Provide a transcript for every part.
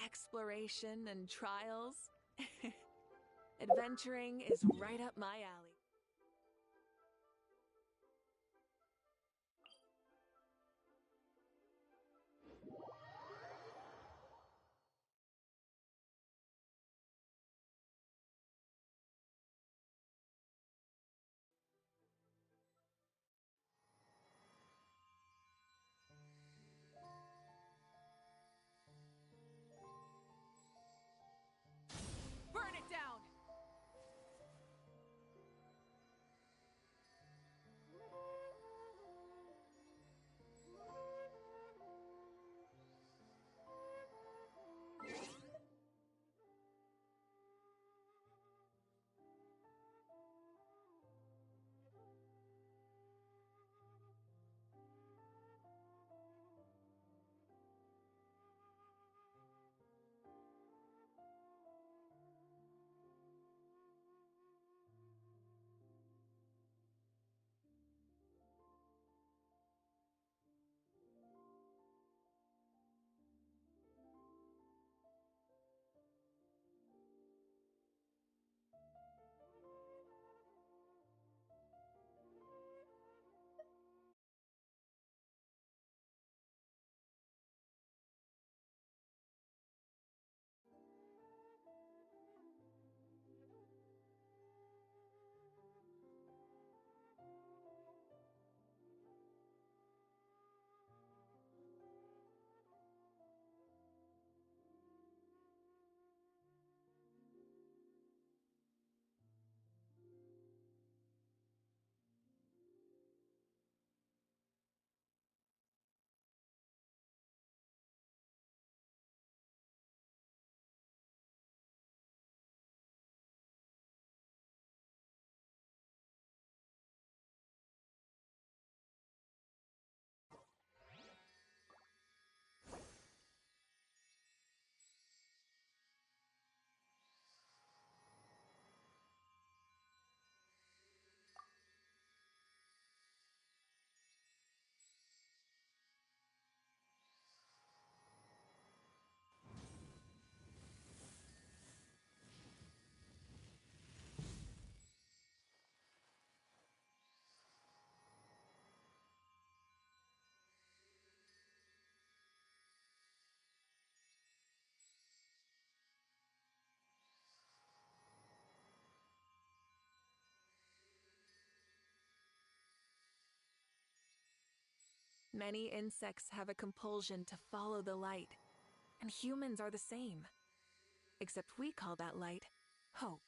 exploration and trials. Adventuring is right up my alley. Burn it down! Many insects have a compulsion to follow the light, and humans are the same. Except we call that light hope.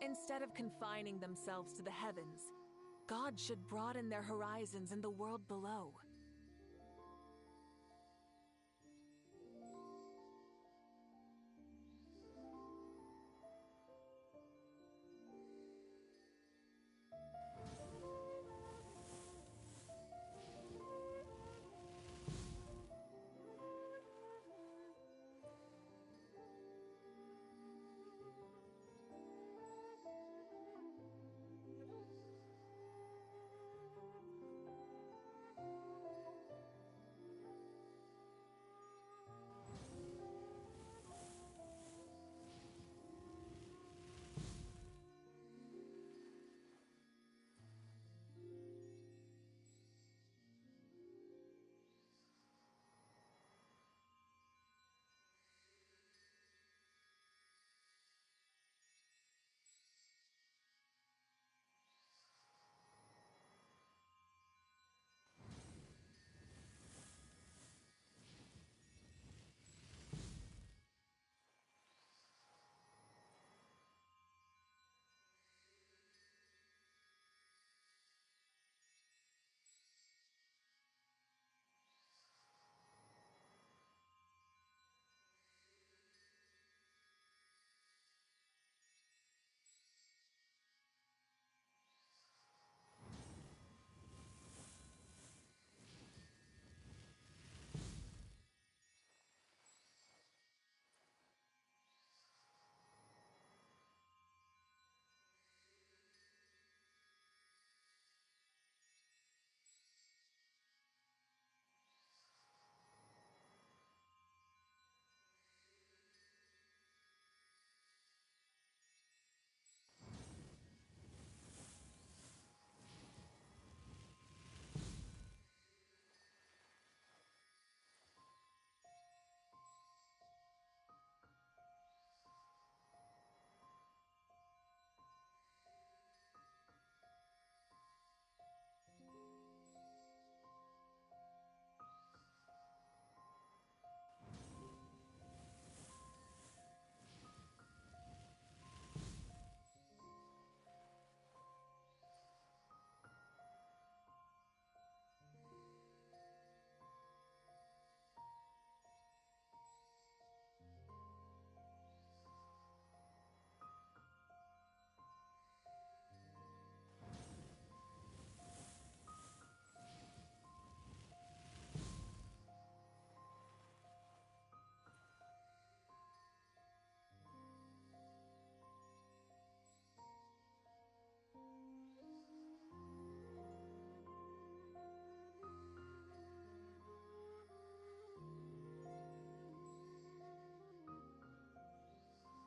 Instead of confining themselves to the heavens, gods should broaden their horizons in the world below.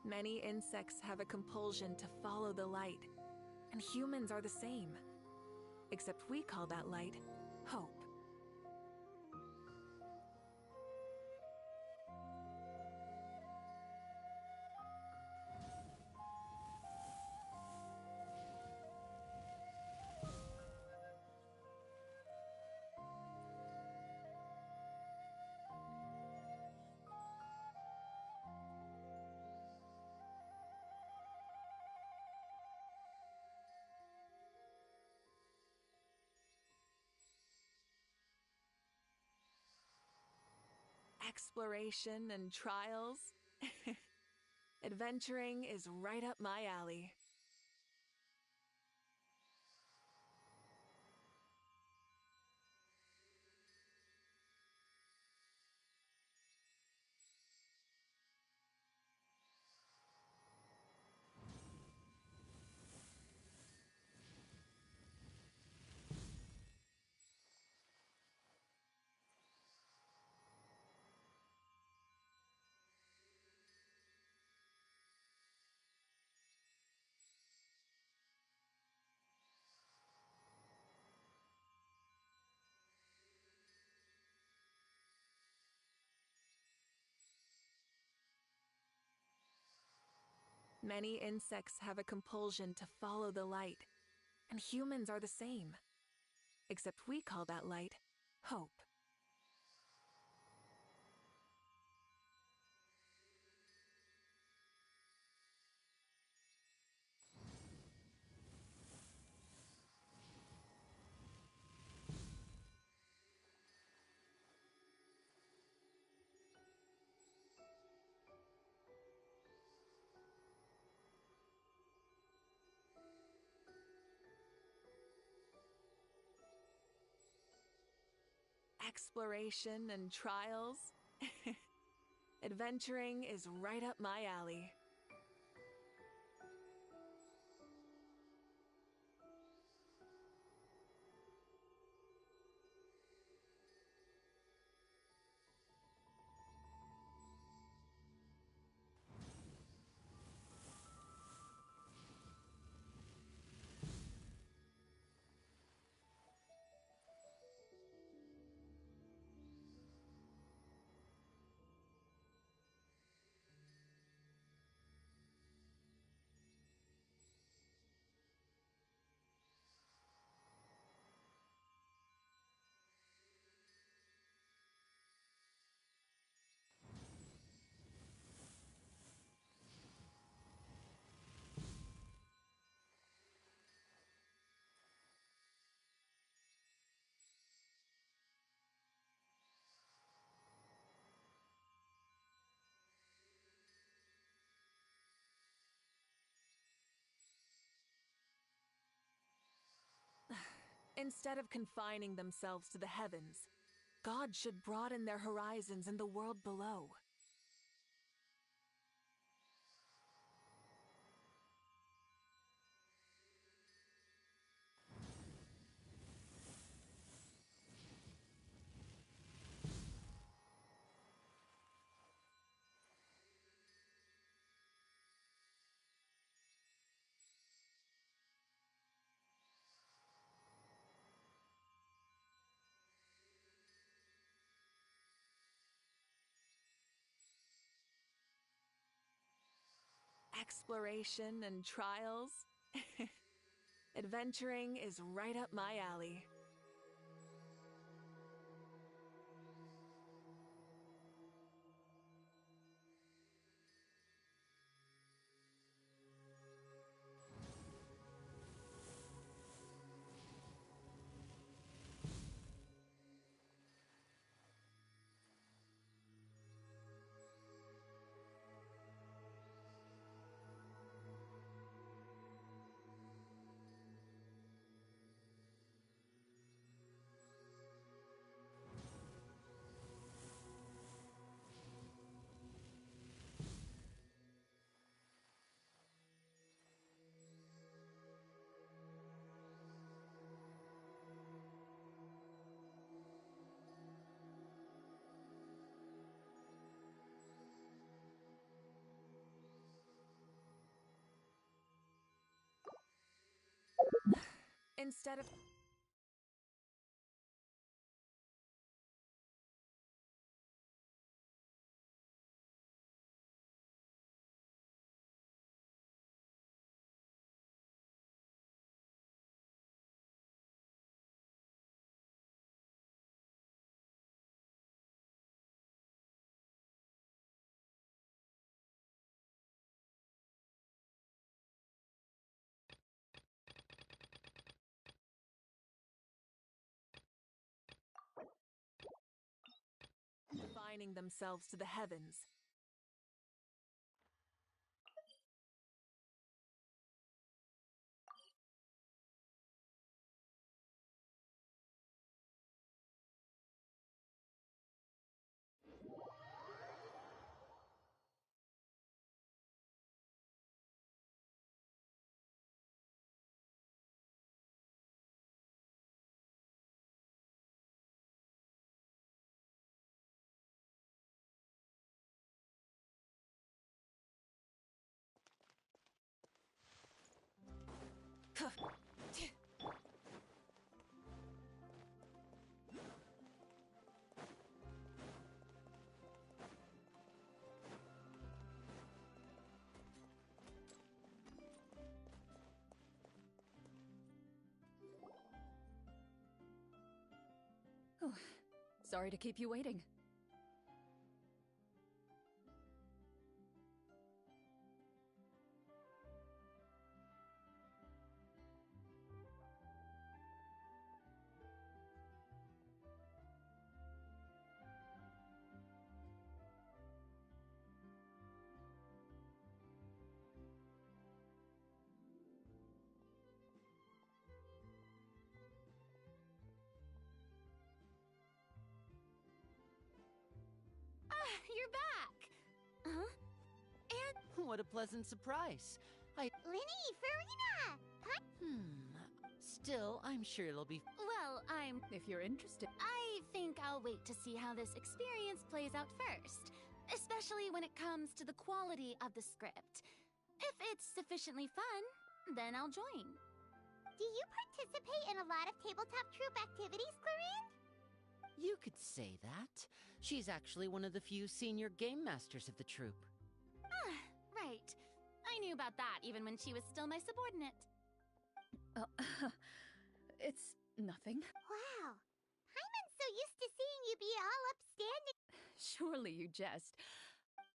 Many insects have a compulsion to follow the light, and humans are the same. Except we call that light hope. Exploration and trials. Adventuring is right up my alley. Many insects have a compulsion to follow the light, and humans are the same. Except we call that light hope. Exploration and trials? Adventuring is right up my alley. Instead of confining themselves to the heavens, God should broaden their horizons in the world below. Exploration and trials? Adventuring is right up my alley. Instead of confining themselves to the heavens, Sorry to keep you waiting. you're back! Huh? And... What a pleasant surprise. Linny, Farina! Still, I'm sure it'll be... Well, If you're interested. I think I'll wait to see how this experience plays out first. Especially when it comes to the quality of the script. If it's sufficiently fun, then I'll join. Do you participate in a lot of tabletop troupe activities, Clarine? You could say that. She's actually one of the few senior game masters of the troupe. Ah, right. I knew about that even when she was still my subordinate. It's nothing. Wow. Paimon's so used to seeing you be all upstanding. Surely you jest.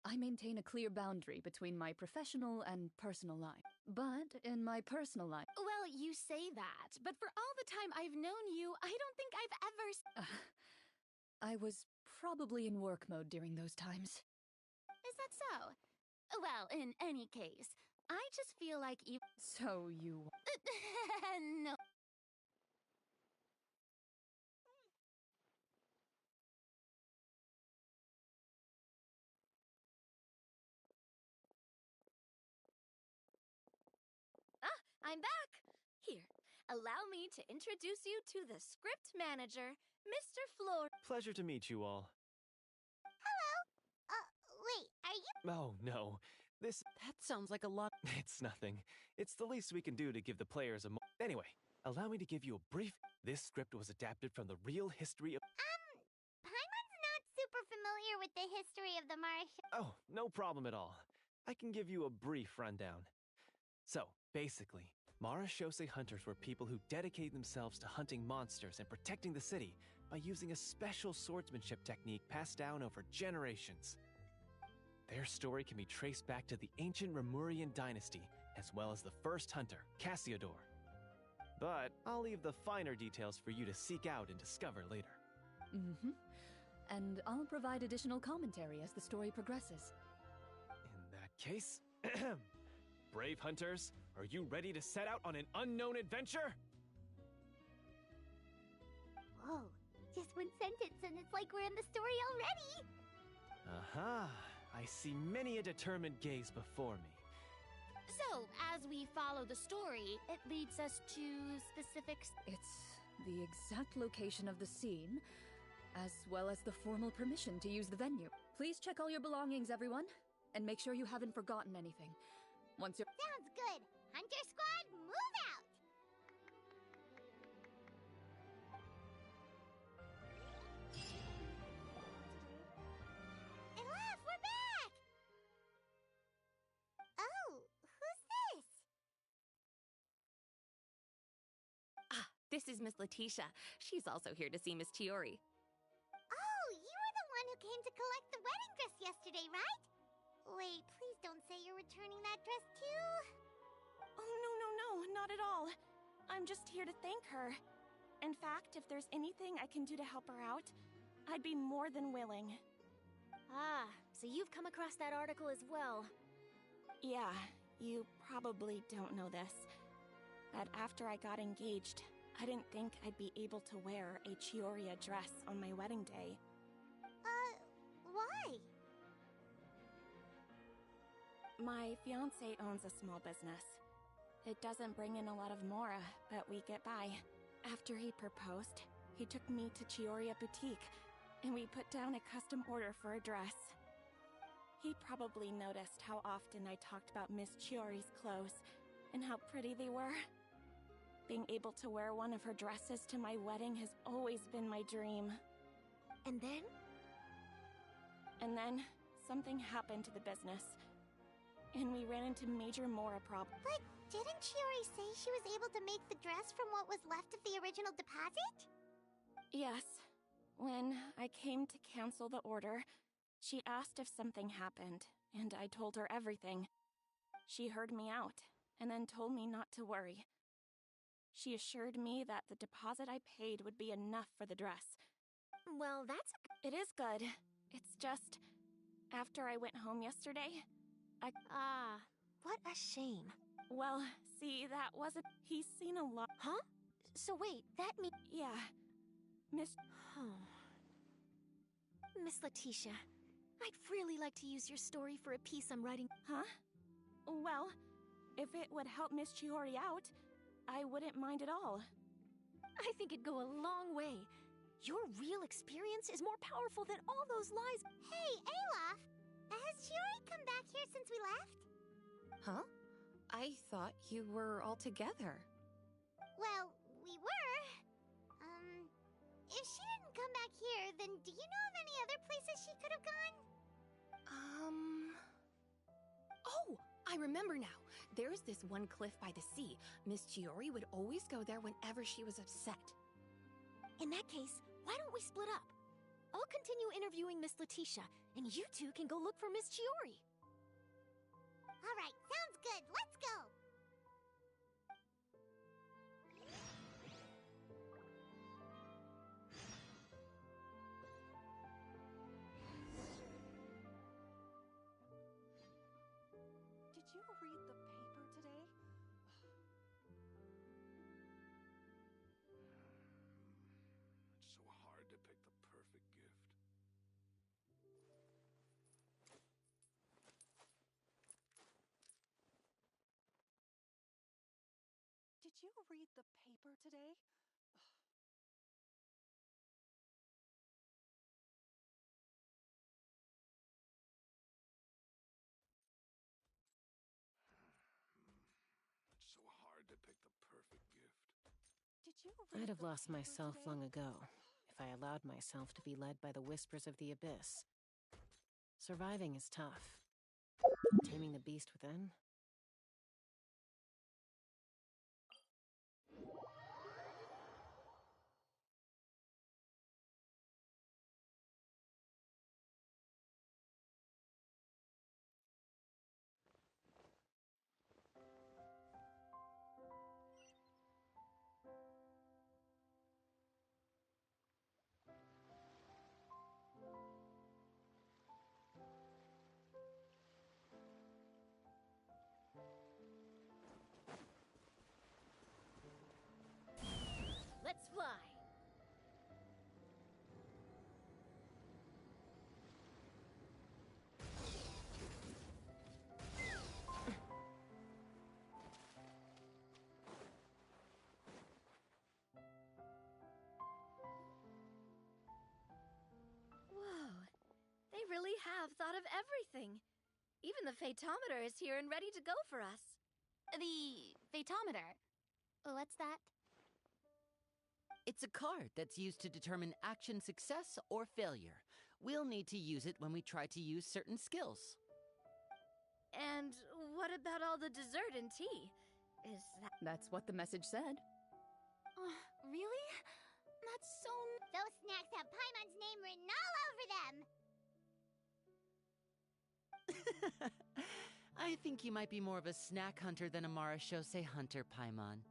I maintain a clear boundary between my professional and personal life. But in my personal life... Well, you say that, but for all the time I've known you, I don't think I've ever... I was probably in work mode during those times. Is that so? Well, in any case, I just feel like you... So you... No. I'm back! Here, allow me to introduce you to the script manager, Mr. Flor. Pleasure to meet you all. Wait, are you... Oh, no. That sounds like a lot... It's nothing. It's the least we can do to give the players a Anyway, allow me to give you a brief... This script was adapted from the real history of... Paimon's not super familiar with the history of the marsh. Oh, no problem at all. I can give you a brief rundown. So, basically, Marashose hunters were people who dedicated themselves to hunting monsters and protecting the city by using a special swordsmanship technique passed down over generations. Their story can be traced back to the ancient Remurian dynasty, as well as the first hunter, Cassiodor. But I'll leave the finer details for you to seek out and discover later. Mm-hmm. And I'll provide additional commentary as the story progresses. In that case... Brave hunters, are you ready to set out on an unknown adventure? Whoa, just one sentence and it's like we're in the story already! Aha, I see many a determined gaze before me. So, as we follow the story, it leads us to specifics. It's the exact location of the scene, as well as the formal permission to use the venue. Please check all your belongings, everyone, and make sure you haven't forgotten anything. Once you're... Sounds good! Hunter Squad, move out! Elaf, we're back! Oh, who's this? This is Miss Letitia. She's also here to see Miss Chiori. Oh, you were the one who came to collect the wedding dress yesterday, right? Wait, please don't say you're returning that dress too. Oh, no, not at all. I'm just here to thank her. In fact, if there's anything I can do to help her out, I'd be more than willing. Ah, so you've come across that article as well. Yeah, you probably don't know this, but after I got engaged, I didn't think I'd be able to wear a Chioria dress on my wedding day. Why? My fiancé owns a small business. It doesn't bring in a lot of mora, but we get by. After he proposed, he took me to Chioria Boutique, and we put down a custom order for a dress. He probably noticed how often I talked about Miss Chiori's clothes, and how pretty they were. Being able to wear one of her dresses to my wedding has always been my dream. And then? And then, something happened to the business, and we ran into major mora problems. But didn't Chiori say she was able to make the dress from what was left of the original deposit? Yes. When I came to cancel the order, she asked if something happened, and I told her everything. She heard me out, and then told me not to worry. She assured me that the deposit I paid would be enough for the dress. Well, that's... It is good. It's just... After I went home yesterday, what a shame. well, see, that wasn't... He's seen a lot... Huh? So wait, that means... Yeah. Miss... Oh. Miss Letitia, I'd really like to use your story for a piece I'm writing. Huh? Well, if it would help Miss Chiori out, I wouldn't mind at all. I think it'd go a long way. Your real experience is more powerful than all those lies. Hey, Olaf! Has Chiori come back here since we left? Huh? I thought you were all together. Well, we were. If she didn't come back here, then do you know of any other places she could have gone? Oh, I remember now. There's this one cliff by the sea. Miss Chiori would always go there whenever she was upset. In that case, why don't we split up? I'll continue interviewing Miss Letitia, and you two can go look for Miss Chiori. All right, sounds good. Let's go! Did you read the paper today? It's so hard to pick the perfect gift. Did you read the paper today? It's so hard to pick the perfect gift. Did you read I'd have the lost paper myself today? long ago if I allowed myself to be led by the whispers of the abyss. Surviving is tough. Taming the beast within? Let's fly! Whoa, they really have thought of everything. Even the phaetometer is here and ready to go for us. The phaetometer. What's that? It's a card that's used to determine action success or failure. We'll need to use it when we try to use certain skills. And what about all the dessert and tea? Is that... That's what the message said. Really? That's so... Those snacks have Paimon's name written all over them! I think you might be more of a snack hunter than a Marashose hunter, Paimon.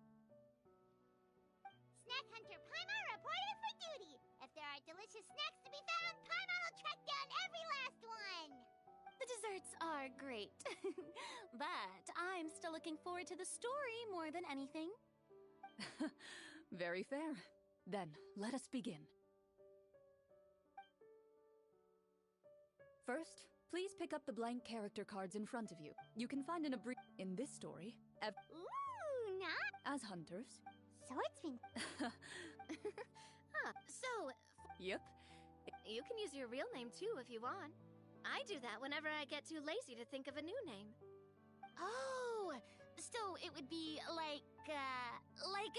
Snack Hunter Paimon reporting for duty! If there are delicious snacks to be found, Paimon will track down every last one! The desserts are great. But I'm still looking forward to the story more than anything. Very fair. Then, let us begin. First, please pick up the blank character cards in front of you. You can find in this story, Ooh, not as hunters. swordsman. So, Yep. you can use your real name too if you want. I do that whenever I get too lazy to think of a new name. Oh, so it would be like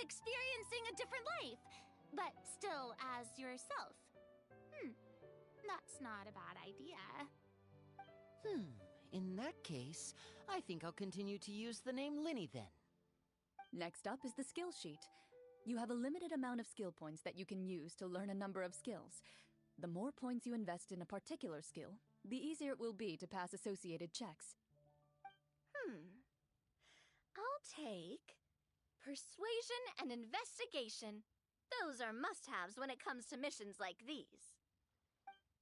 experiencing a different life, but still as yourself. That's not a bad idea. In that case, I think I'll continue to use the name Linny then. Next up is the skill sheet. You have a limited amount of skill points that you can use to learn a number of skills. The more points you invest in a particular skill, the easier it will be to pass associated checks. I'll take persuasion and investigation. Those are must-haves when it comes to missions like these.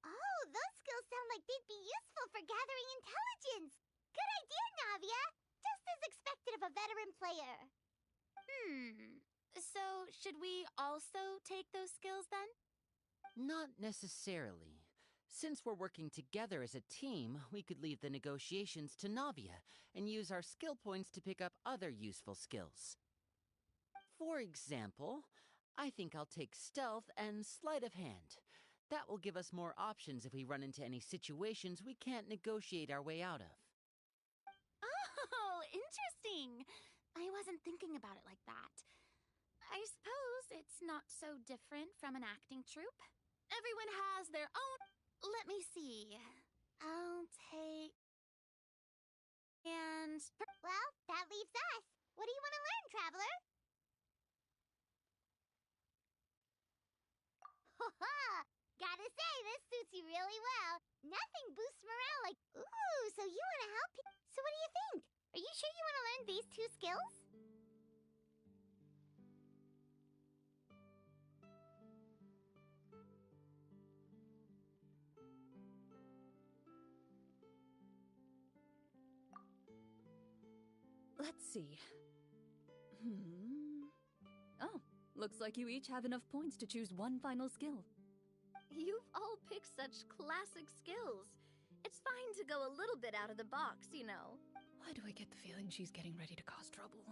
Oh, those skills sound like they'd be useful for gathering intelligence! Good idea, Navia! Just as expected of a veteran player. So should we also take those skills then? Not necessarily. Since we're working together as a team, we could leave the negotiations to Navia and use our skill points to pick up other useful skills. For example, I think I'll take stealth and sleight of hand. That will give us more options if we run into any situations we can't negotiate our way out of. Oh, interesting. I wasn't thinking about it like that. I suppose it's not so different from an acting troupe. Everyone has their own... Let me see. I'll take... And... Well, that leaves us. What do you want to learn, Traveler? Ha-ha! Gotta say, this suits you really well. Nothing boosts morale like... Ooh, so you want to help people? So what do you think? Are you sure you want to learn these 2 skills? Let's see. Oh, looks like you each have enough points to choose one final skill. You've all picked such classic skills. It's fine to go a little bit out of the box, you know. Why do I get the feeling she's getting ready to cause trouble?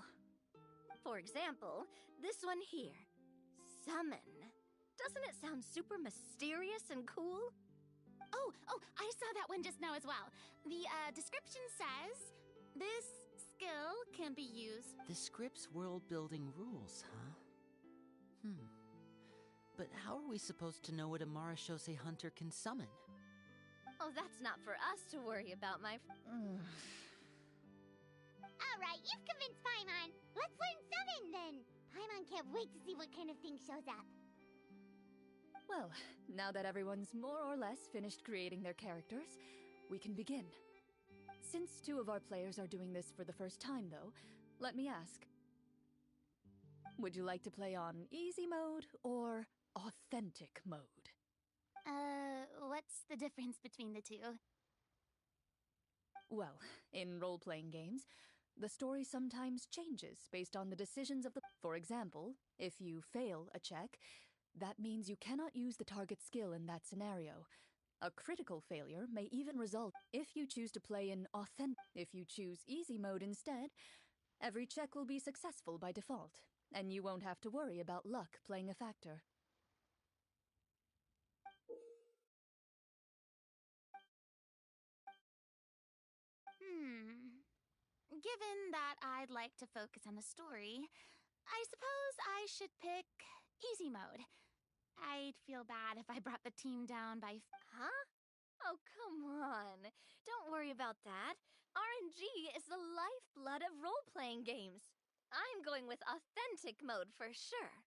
For example, this one here. Summon. Doesn't it sound super mysterious and cool? Oh, I saw that one just now as well. The description says, this skill can be used... The script's world-building rules, huh? But how are we supposed to know what a Marashose hunter can summon? Oh, that's not for us to worry about, my... Alright, you've convinced Paimon. Let's learn Summon, then. Paimon can't wait to see what kind of thing shows up. Well, now that everyone's more or less finished creating their characters, we can begin. Since 2 of our players are doing this for the first time, though, let me ask. Would you like to play on easy mode or authentic mode? What's the difference between the 2? Well, in role-playing games, the story sometimes changes based on the decisions of the... For example, if you fail a check, that means you cannot use the target skill in that scenario. A critical failure may even result if you choose to play in authentic. If you choose easy mode instead, every check will be successful by default, and you won't have to worry about luck playing a factor. Given that I'd like to focus on the story, I suppose I should pick easy mode. I'd feel bad if I brought the team down by... Huh? Oh, come on. Don't worry about that. RNG is the lifeblood of role-playing games. I'm going with authentic mode for sure.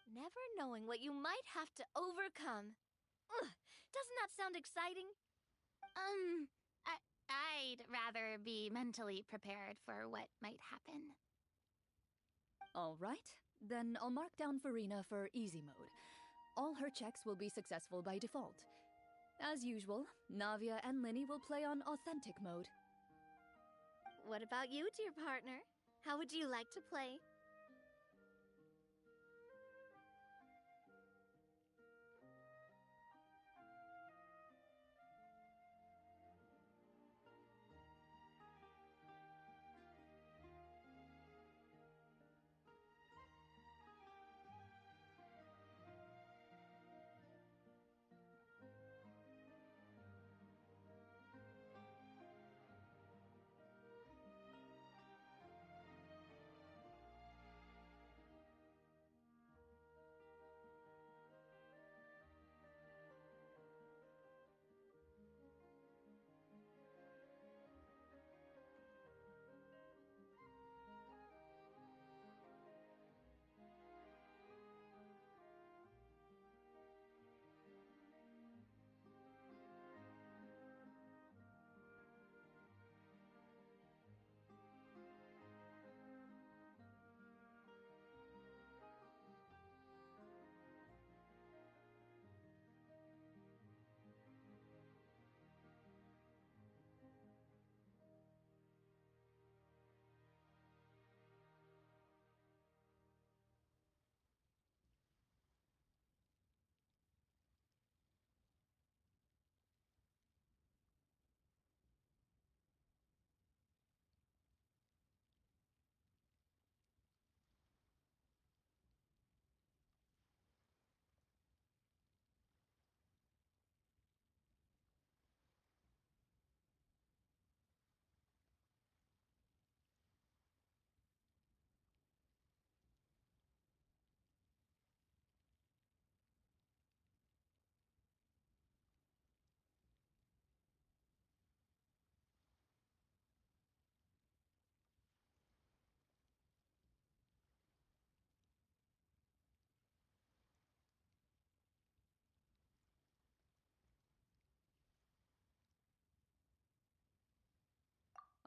Never knowing what you might have to overcome. Ugh, doesn't that sound exciting? I'd rather be mentally prepared for what might happen. All right, then I'll mark down Farina for easy mode. All her checks will be successful by default. As usual, Navia and Linny will play on authentic mode. What about you, dear partner? How would you like to play?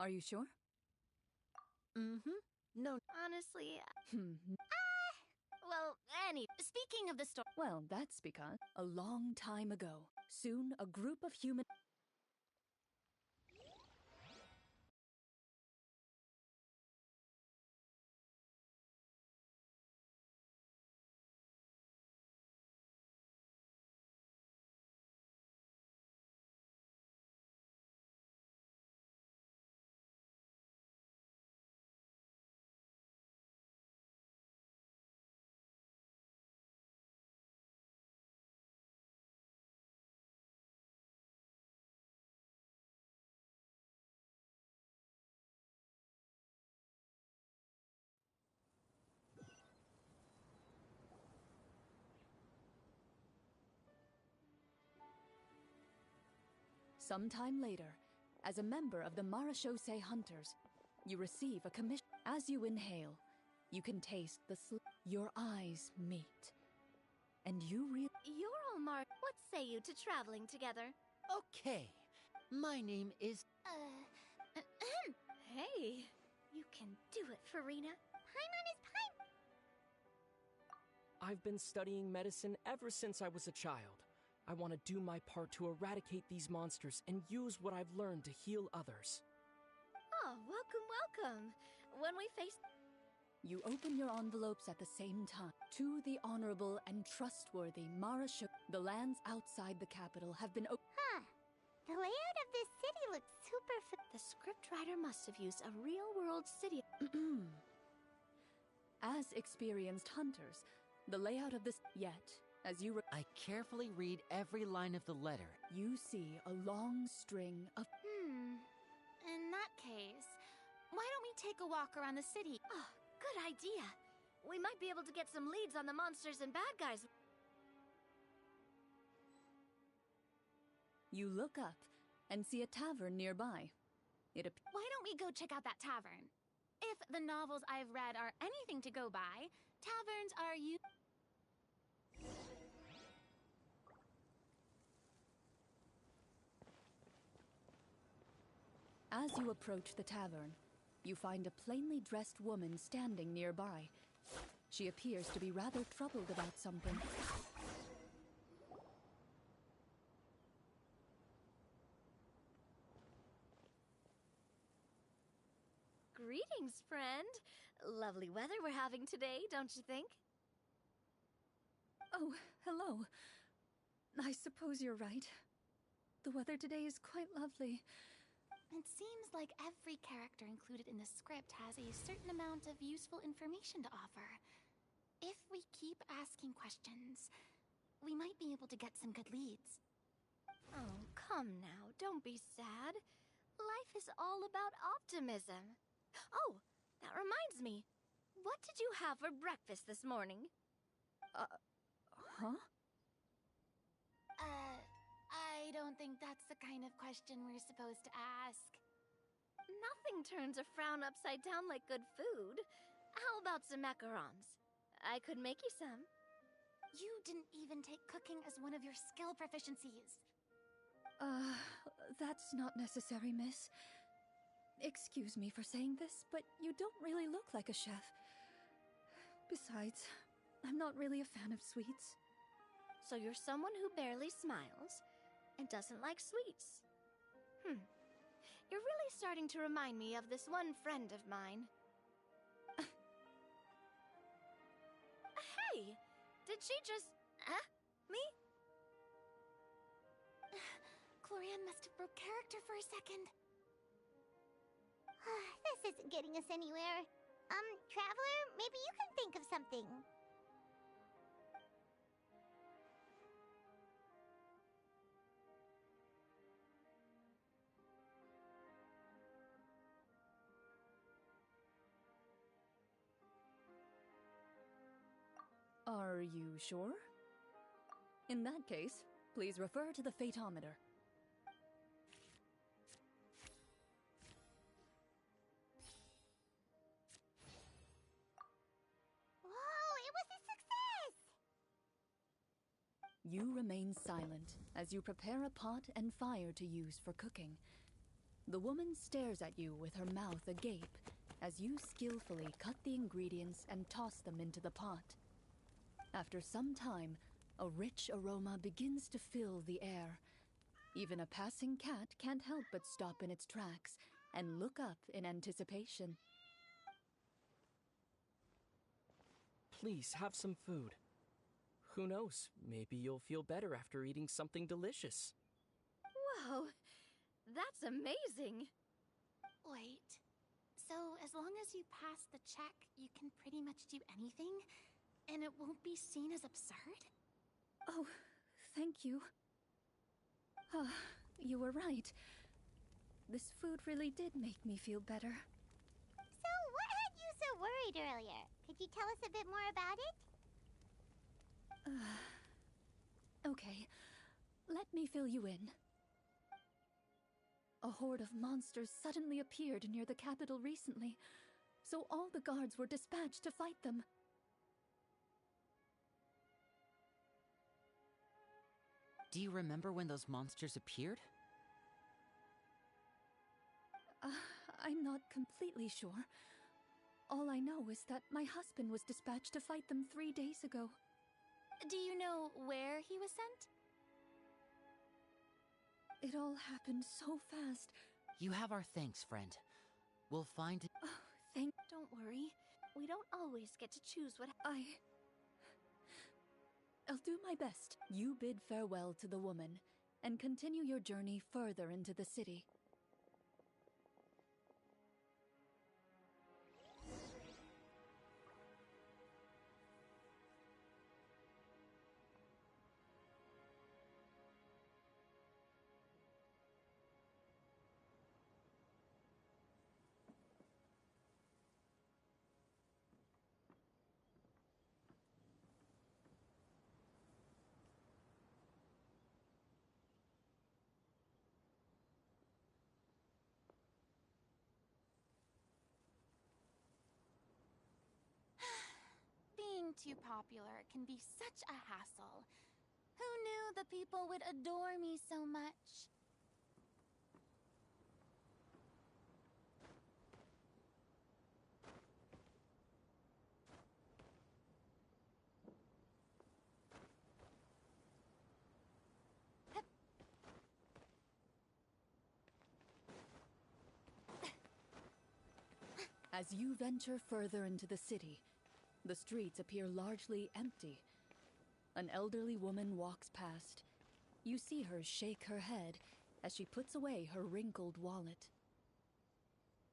Are you sure? Mm-hmm. No. Honestly, Hmm. well, speaking of the story. Well, that's because a long time ago, soon a group of human. Sometime later, as a member of the Marashose Hunters, you receive a commission. As you inhale, you can taste the your eyes meet. And you You're all what say you to traveling together? Okay. My name is... Hey, you can do it, Farina. Paimon is Paimon. I've been studying medicine ever since I was a child. I want to do my part to eradicate these monsters and use what I've learned to heal others. Oh, welcome. When we face... You open your envelopes at the same time. To the honorable and trustworthy Marasho, the lands outside the capital have been Huh. The layout of this city looks super The scriptwriter must have used a real-world city. As experienced hunters, the layout of this... Yet, as you... I carefully read every line of the letter. You see a long string of... In that case, why don't we take a walk around the city? Oh, good idea. We might be able to get some leads on the monsters and bad guys. You look up and see a tavern nearby. Why don't we go check out that tavern? If the novels I've read are anything to go by, taverns are As you approach the tavern, you find a plainly dressed woman standing nearby. She appears to be rather troubled about something. Greetings, friend. Lovely weather we're having today, don't you think? Oh, hello. I suppose you're right. The weather today is quite lovely. It seems like every character included in the script has a certain amount of useful information to offer. If we keep asking questions, we might be able to get some good leads. Oh, come now, don't be sad. Life is all about optimism. Oh, that reminds me. What did you have for breakfast this morning? Huh? I don't think that's the kind of question we're supposed to ask. Nothing turns a frown upside down like good food. How about some macarons? I could make you some. You didn't even take cooking as one of your skill proficiencies. That's not necessary, miss. Excuse me for saying this, but you don't really look like a chef. Besides, I'm not really a fan of sweets. So you're someone who barely smiles and doesn't like sweets. You're really starting to remind me of this one friend of mine. Hey! Did she just... me? Glorianne must have broke character for a second. This isn't getting us anywhere. Traveler, maybe you can think of something. Are you sure? In that case, please refer to the Fatometer. Whoa, it was a success! You remain silent as you prepare a pot and fire to use for cooking. The woman stares at you with her mouth agape as you skillfully cut the ingredients and toss them into the pot. After some time, a rich aroma begins to fill the air. Even a passing cat can't help but stop in its tracks and look up in anticipation. Please, have some food. Who knows, maybe you'll feel better after eating something delicious. Whoa, that's amazing. Wait. So, as long as you pass the check, you can pretty much do anything? And it won't be seen as absurd? Oh, thank you. You were right. This food really did make me feel better. So, what had you so worried earlier? Could you tell us a bit more about it? Okay, let me fill you in. A horde of monsters suddenly appeared near the capital recently, so all the guards were dispatched to fight them. Do you remember when those monsters appeared? I'm not completely sure. All I know is that my husband was dispatched to fight them 3 days ago. Do you know where he was sent? It all happened so fast. You have our thanks, friend. We'll find... Don't worry. We don't always get to choose what... I'll do my best. You bid farewell to the woman, and continue your journey further into the city. Being too popular can be such a hassle. Who knew the people would adore me so much? As you venture further into the city, the streets appear largely empty. An elderly woman walks past. You see her shake her head as she puts away her wrinkled wallet.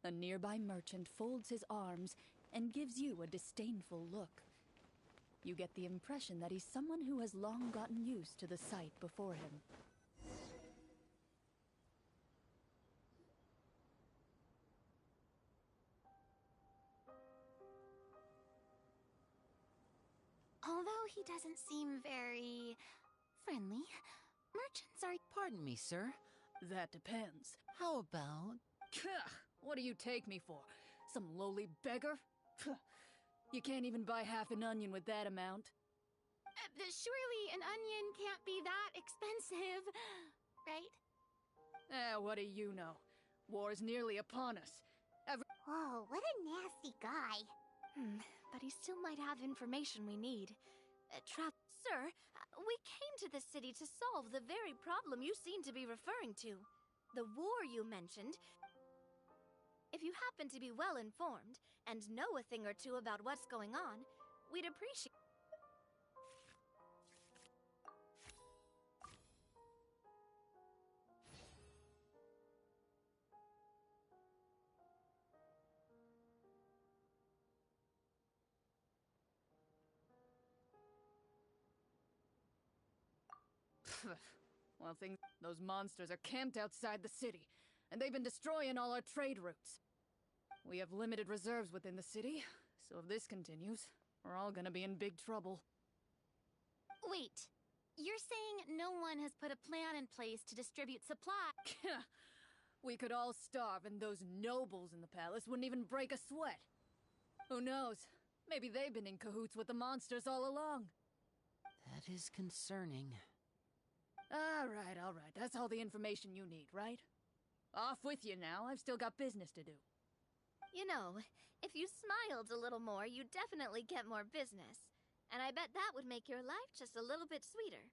A nearby merchant folds his arms and gives you a disdainful look. You get the impression that he's someone who has long gotten used to the sight before him. Although he doesn't seem very friendly, merchants are... Pardon me, sir. That depends. How about... What do you take me for? Some lowly beggar? You can't even buy half an onion with that amount. Surely an onion can't be that expensive, right? What do you know? War's nearly upon us. Whoa, what a nasty guy. But he still might have information we need. Sir, we came to this city to solve the very problem you seem to be referring to. The war you mentioned. If you happen to be well informed and know a thing or two about what's going on, we'd appreciate... Well, those monsters are camped outside the city, and they've been destroying all our trade routes. We have limited reserves within the city, so if this continues, we're all gonna be in big trouble. Wait, you're saying no one has put a plan in place to distribute supply? We could all starve, and those nobles in the palace wouldn't even break a sweat. Who knows? Maybe they've been in cahoots with the monsters all along. That is concerning. All right. That's all the information you need, right? Off with you now. I've still got business to do. You know, if you smiled a little more, you'd definitely get more business. And I bet that would make your life just a little bit sweeter.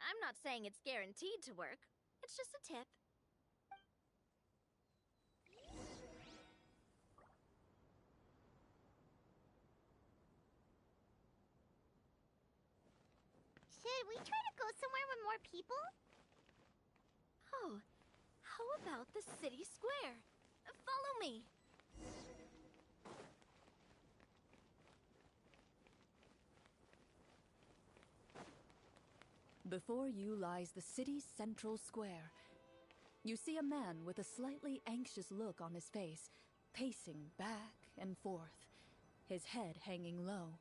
I'm not saying it's guaranteed to work. It's just a tip. Should we try to go somewhere with more people? Oh, how about the city square? Follow me. Before you lies the city's central square. You see a man with a slightly anxious look on his face, pacing back and forth, his head hanging low.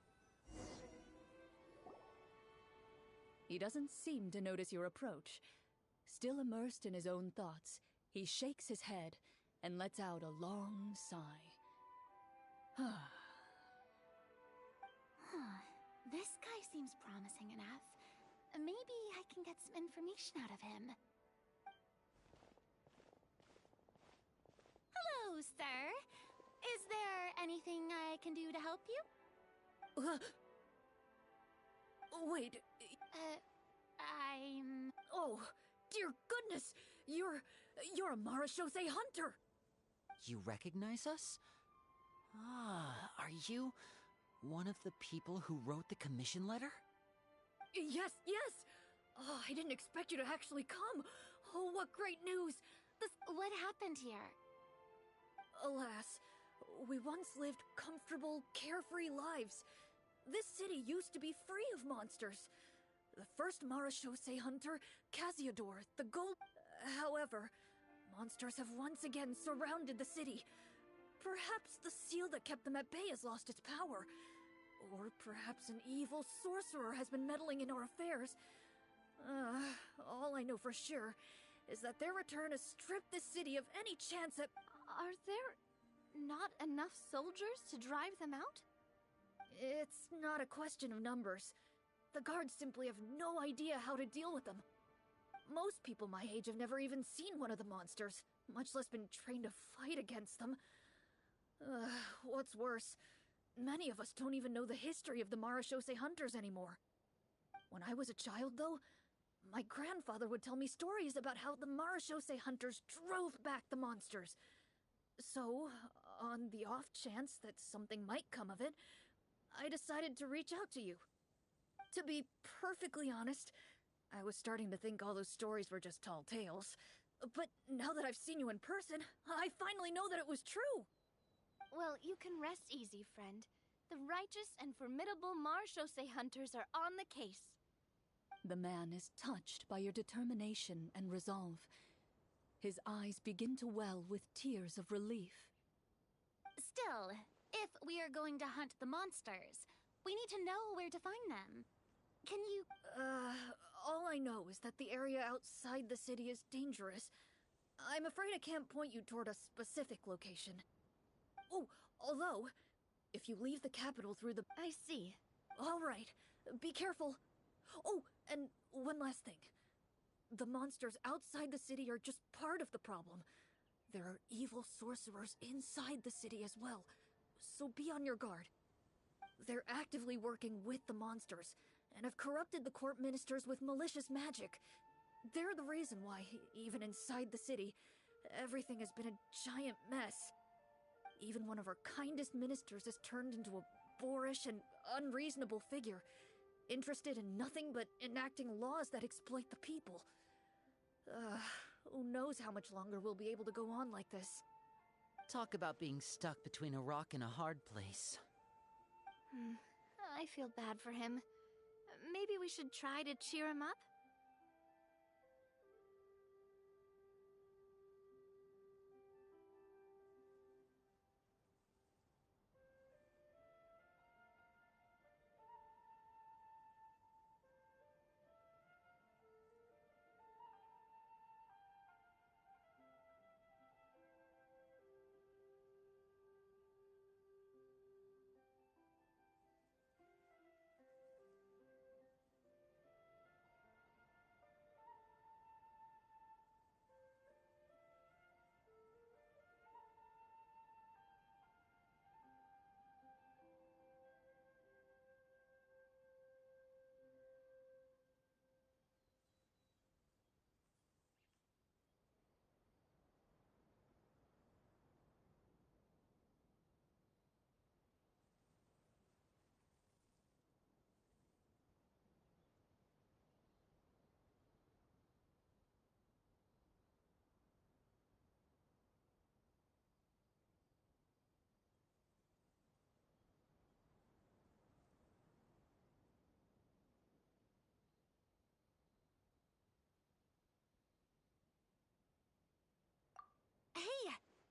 He doesn't seem to notice your approach. Still immersed in his own thoughts, he shakes his head and lets out a long sigh. This guy seems promising enough. Maybe I can get some information out of him. Hello, sir. Is there anything I can do to help you? Wait. I'm... Oh, dear goodness! You're a Marashose hunter! You recognize us? Ah, are you one of the people who wrote the commission letter? Yes! Oh, I didn't expect you to actually come. Oh, what great news! What happened here? Alas, we once lived comfortable, carefree lives. This city used to be free of monsters. The first Marashose hunter, Casiodor, the gold... However, monsters have once again surrounded the city. Perhaps the seal that kept them at bay has lost its power. Or perhaps an evil sorcerer has been meddling in our affairs. All I know for sure is that their return has stripped the city of any chance at... Are there not enough soldiers to drive them out? It's not a question of numbers. The guards simply have no idea how to deal with them. Most people my age have never even seen one of the monsters, much less been trained to fight against them. What's worse, many of us don't even know the history of the Marashose hunters anymore. When I was a child, though, my grandfather would tell me stories about how the Marashose hunters drove back the monsters. So, on the off chance that something might come of it, I decided to reach out to you. To be perfectly honest, I was starting to think all those stories were just tall tales. But now that I've seen you in person, I finally know that it was true! Well, you can rest easy, friend. The righteous and formidable Marashose hunters are on the case. The man is touched by your determination and resolve. His eyes begin to well with tears of relief. Still, if we are going to hunt the monsters, we need to know where to find them. Can you... All I know is that the area outside the city is dangerous. I'm afraid I can't point you toward a specific location. Oh, although, if you leave the capital through the... I see. All right, be careful. Oh, and one last thing. The monsters outside the city are just part of the problem. There are evil sorcerers inside the city as well, so be on your guard. They're actively working with the monsters, and have corrupted the court ministers with malicious magic. They're the reason why, even inside the city, everything has been a giant mess. Even one of our kindest ministers has turned into a boorish and unreasonable figure, interested in nothing but enacting laws that exploit the people. Who knows how much longer we'll be able to go on like this. Talk about being stuck between a rock and a hard place. I feel bad for him. Maybe we should try to cheer him up?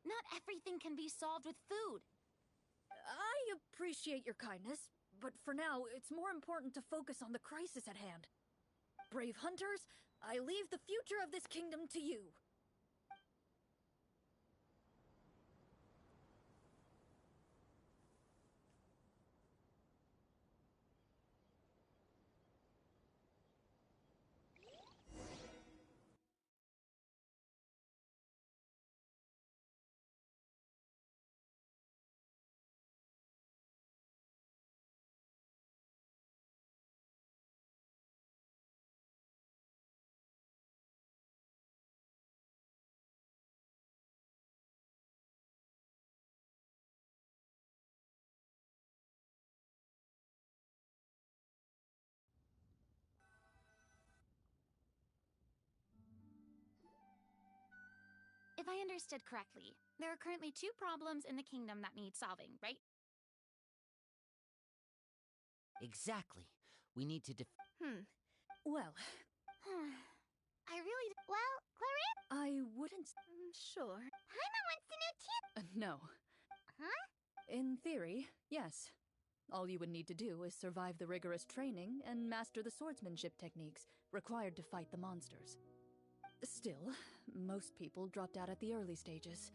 Not everything can be solved with food. I appreciate your kindness, but for now, it's more important to focus on the crisis at hand. Brave hunters, I leave the future of this kingdom to you. If I understood correctly, there are currently 2 problems in the kingdom that need solving, right? Exactly. We need to Well, I really... Well, Clarissa... I wouldn't... Sure. Paimon wants to know too. No. Huh? In theory, yes. All you would need to do is survive the rigorous training and master the swordsmanship techniques required to fight the monsters. Still, most people dropped out at the early stages,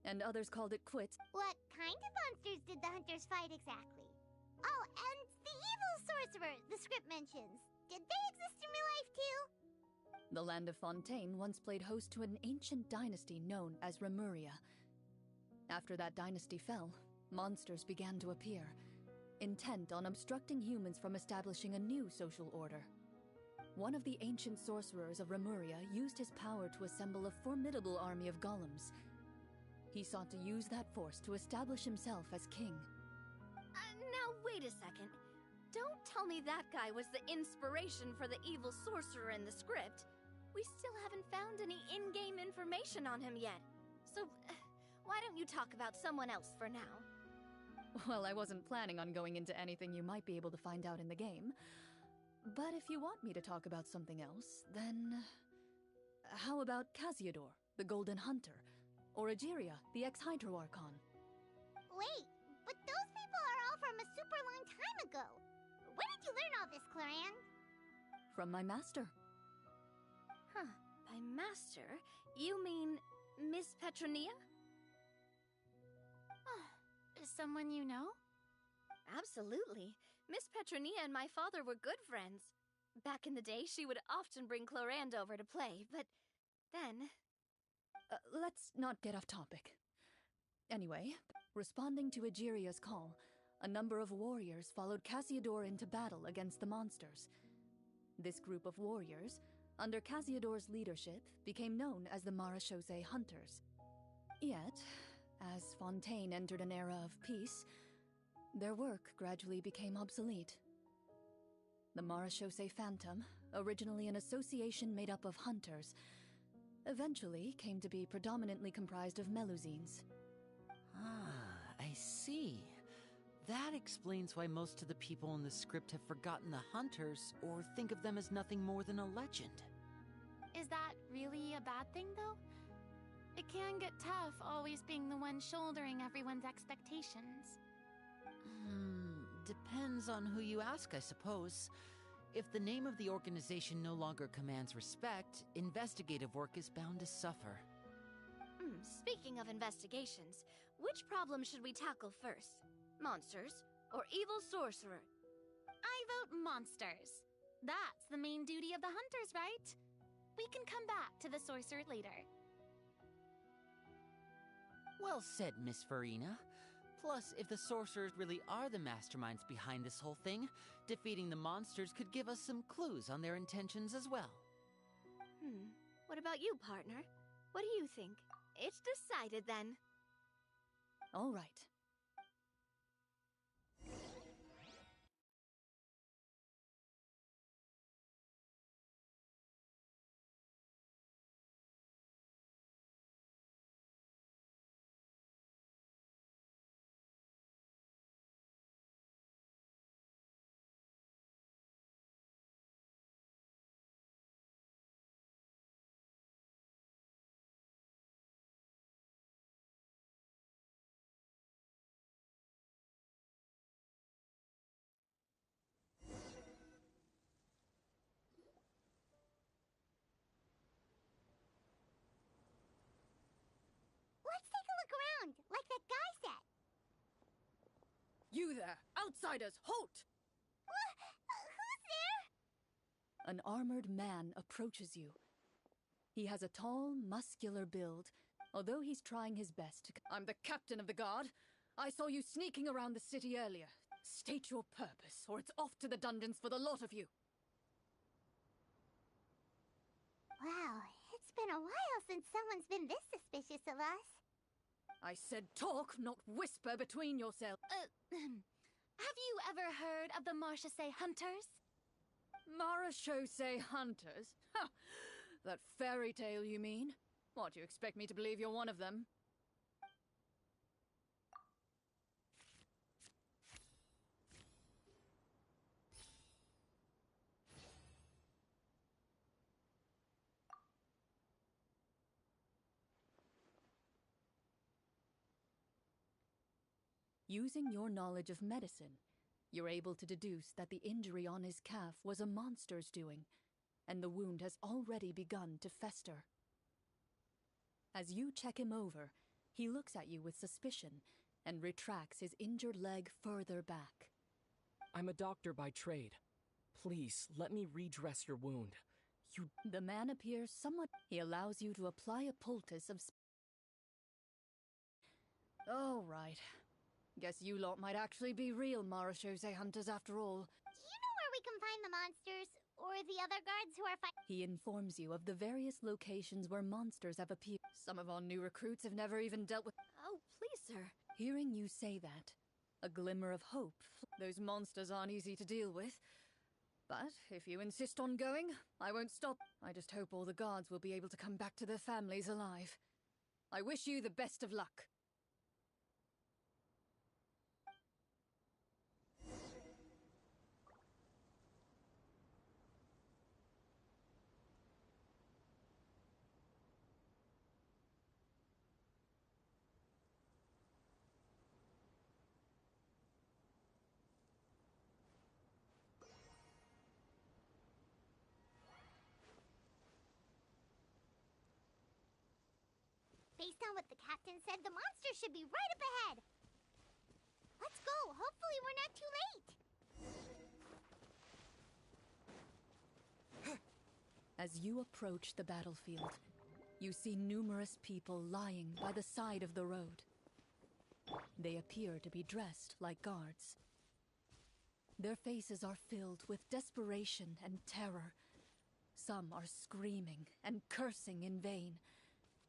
and others called it quits. What kind of monsters did the hunters fight exactly? Oh, and the evil sorcerer the script mentions. Did they exist in real life too? The land of Fontaine once played host to an ancient dynasty known as Remuria. After that dynasty fell, monsters began to appear, intent on obstructing humans from establishing a new social order. One of the ancient sorcerers of Remuria used his power to assemble a formidable army of golems. He sought to use that force to establish himself as king. Now wait a second. Don't tell me that guy was the inspiration for the evil sorcerer in the script. We still haven't found any in-game information on him yet. So, why don't you talk about someone else for now? Well, I wasn't planning on going into anything you might be able to find out in the game. But if you want me to talk about something else, then... How about Casiodor, the Golden Hunter? Or Egeria, the ex-Hydro Archon? Wait, but those people are all from a super long time ago. Where did you learn all this, Claran? From my master. Huh. By master, you mean Miss Petronia? Someone you know? Absolutely. Miss Petronia and my father were good friends. Back in the day, she would often bring Clorand over to play, but then... Let's not get off topic. Anyway, responding to Egeria's call, a number of warriors followed Casiodor into battle against the monsters. This group of warriors, under Casiodor's leadership, became known as the Marachose Hunters. Yet, as Fontaine entered an era of peace, their work gradually became obsolete. The Marachose Phantom, originally an association made up of hunters, eventually came to be predominantly comprised of Melusines. Ah, I see. That explains why most of the people in the script have forgotten the hunters or think of them as nothing more than a legend. Is that really a bad thing, though? It can get tough always being the one shouldering everyone's expectations. Depends on who you ask, I suppose. If the name of the organization no longer commands respect, investigative work is bound to suffer. Speaking of investigations, which problem should we tackle first? Monsters or evil sorcerer? I vote monsters. That's the main duty of the hunters, right? We can come back to the sorcerer later. Well said, Miss Farina. Plus, if the sorcerers really are the masterminds behind this whole thing, defeating the monsters could give us some clues on their intentions as well. What about you, partner? What do you think? It's decided then. All right. around, like that guy said. You there! Outsiders, halt! Who's there? An armored man approaches you. He has a tall, muscular build, although he's trying his best to... I'm the captain of the guard. I saw you sneaking around the city earlier. State your purpose, or it's off to the dungeons for the lot of you. Wow, it's been a while since someone's been this suspicious of us. I said talk, not whisper between yourselves. Have you ever heard of the Marchese Hunters? Marachose hunters? Ha! That fairy tale, you mean? What, do you expect me to believe you're one of them? Using your knowledge of medicine, you're able to deduce that the injury on his calf was a monster's doing, and the wound has already begun to fester. As you check him over, he looks at you with suspicion and retracts his injured leg further back. I'm a doctor by trade. Please, let me redress your wound. The man appears somewhat... He allows you to apply a poultice of... All right. Guess you lot might actually be real Marachose hunters after all. Do you know where we can find the monsters? Or the other guards who are fighting? He informs you of the various locations where monsters have appeared. Some of our new recruits have never even dealt with... Oh, please, sir. Hearing you say that, a glimmer of hope. Those monsters aren't easy to deal with. But if you insist on going, I won't stop. I just hope all the guards will be able to come back to their families alive. I wish you the best of luck. Based on what the captain said, the monster should be right up ahead. Let's go. Hopefully we're not too late. As you approach the battlefield, you see numerous people lying by the side of the road. They appear to be dressed like guards. Their faces are filled with desperation and terror. Some are screaming and cursing in vain,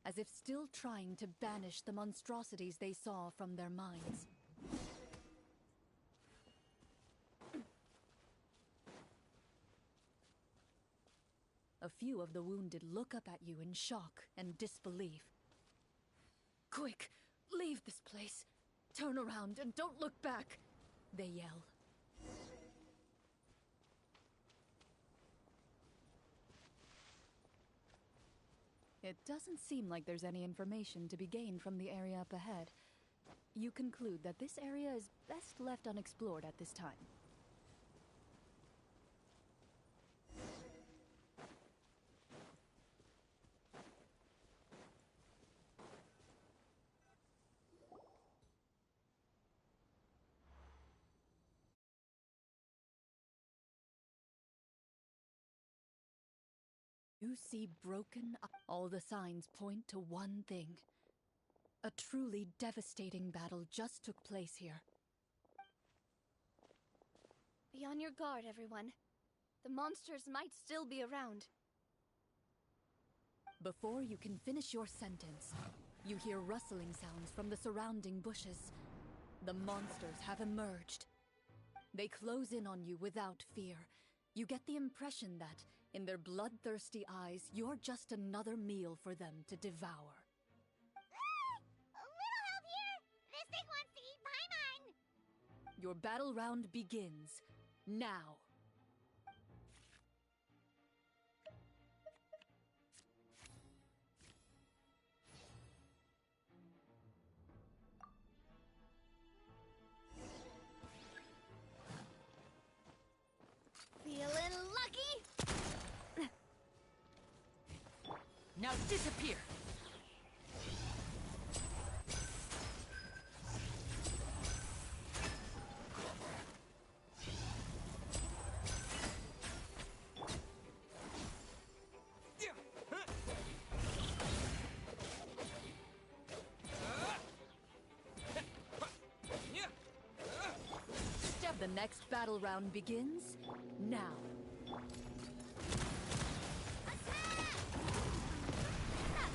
as if still trying to banish the monstrosities they saw from their minds. A few of the wounded look up at you in shock and disbelief. Quick, leave this place. Turn around and don't look back, they yell. It doesn't seem like there's any information to be gained from the area up ahead. You conclude that this area is best left unexplored at this time. You see broken... All the signs point to one thing. A truly devastating battle just took place here. Be on your guard, everyone. The monsters might still be around. Before you can finish your sentence, you hear rustling sounds from the surrounding bushes. The monsters have emerged. They close in on you without fear. You get the impression that, in their bloodthirsty eyes, you're just another meal for them to devour. A little help here! This thing wants to eat Paimon! Your battle round begins now. Feeling lucky? Now disappear! next battle round begins now. That's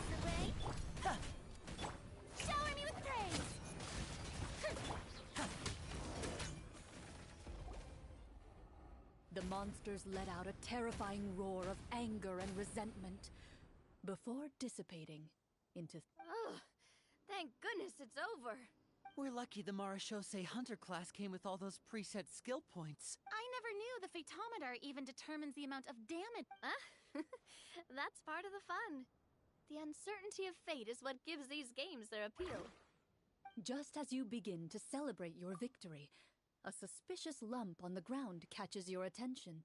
the way. Shower me with praise. The monsters let out a terrifying roar of anger and resentment before dissipating into... Ugh, thank goodness it's over. We're lucky the Marashose Hunter class came with all those preset skill points. I never knew the phytometer even determines the amount of damage. That's part of the fun. The uncertainty of fate is what gives these games their appeal. Just as you begin to celebrate your victory, a suspicious lump on the ground catches your attention.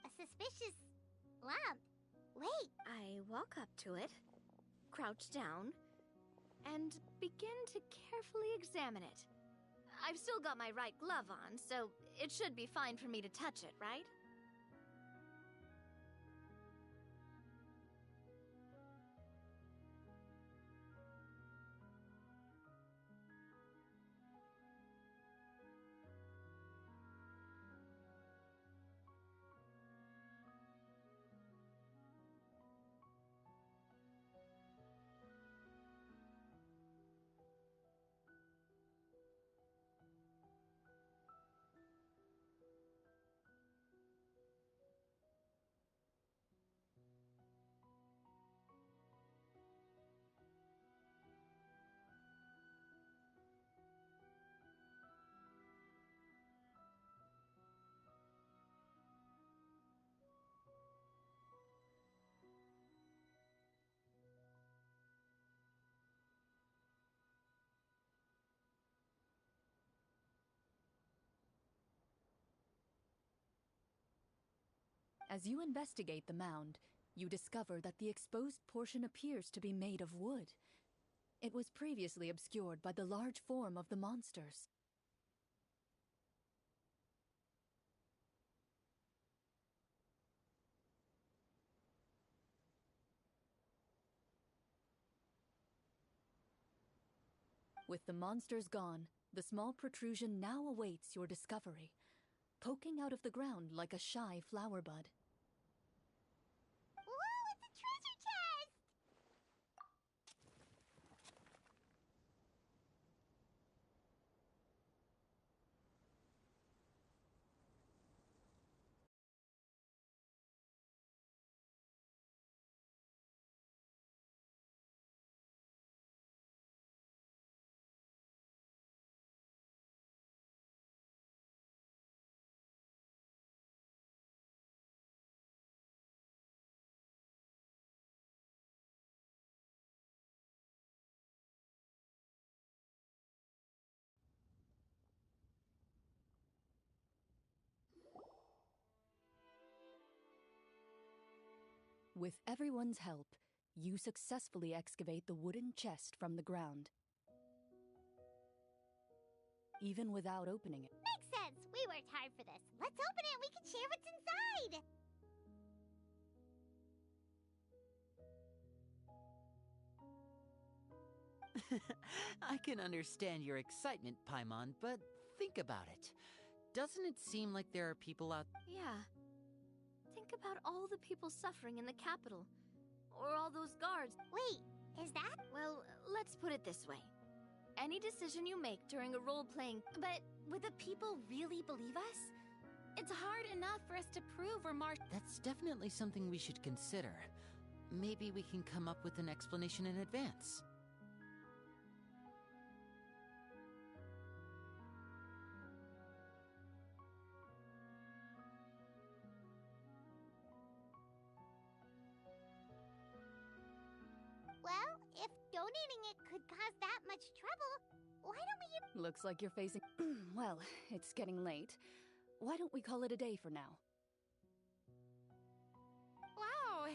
A suspicious lump. Wait, I walk up to it, crouch down, and begin to carefully examine it. I've still got my right glove on, so it should be fine for me to touch it, right? As you investigate the mound, you discover that the exposed portion appears to be made of wood. It was previously obscured by the large form of the monsters. With the monsters gone, the small protrusion now awaits your discovery, poking out of the ground like a shy flower bud. whoa, it's a treasure chest! With everyone's help, you successfully excavate the wooden chest from the ground. Even without opening it. Makes sense. We worked hard for this. Let's open it and we can share what's inside. I can understand your excitement, Paimon, but think about it. Doesn't it seem like there are people out... Yeah. Think about all the people suffering in the capital. Or all those guards. Wait, is that? Well, let's put it this way. Any decision you make during a role-playing... But would the people really believe us? It's hard enough for us to prove we're That's definitely something we should consider. Maybe we can come up with an explanation in advance. finding it could cause that much trouble, why don't we... Looks like you're facing... Well, it's getting late. Why don't we call it a day for now? Wow!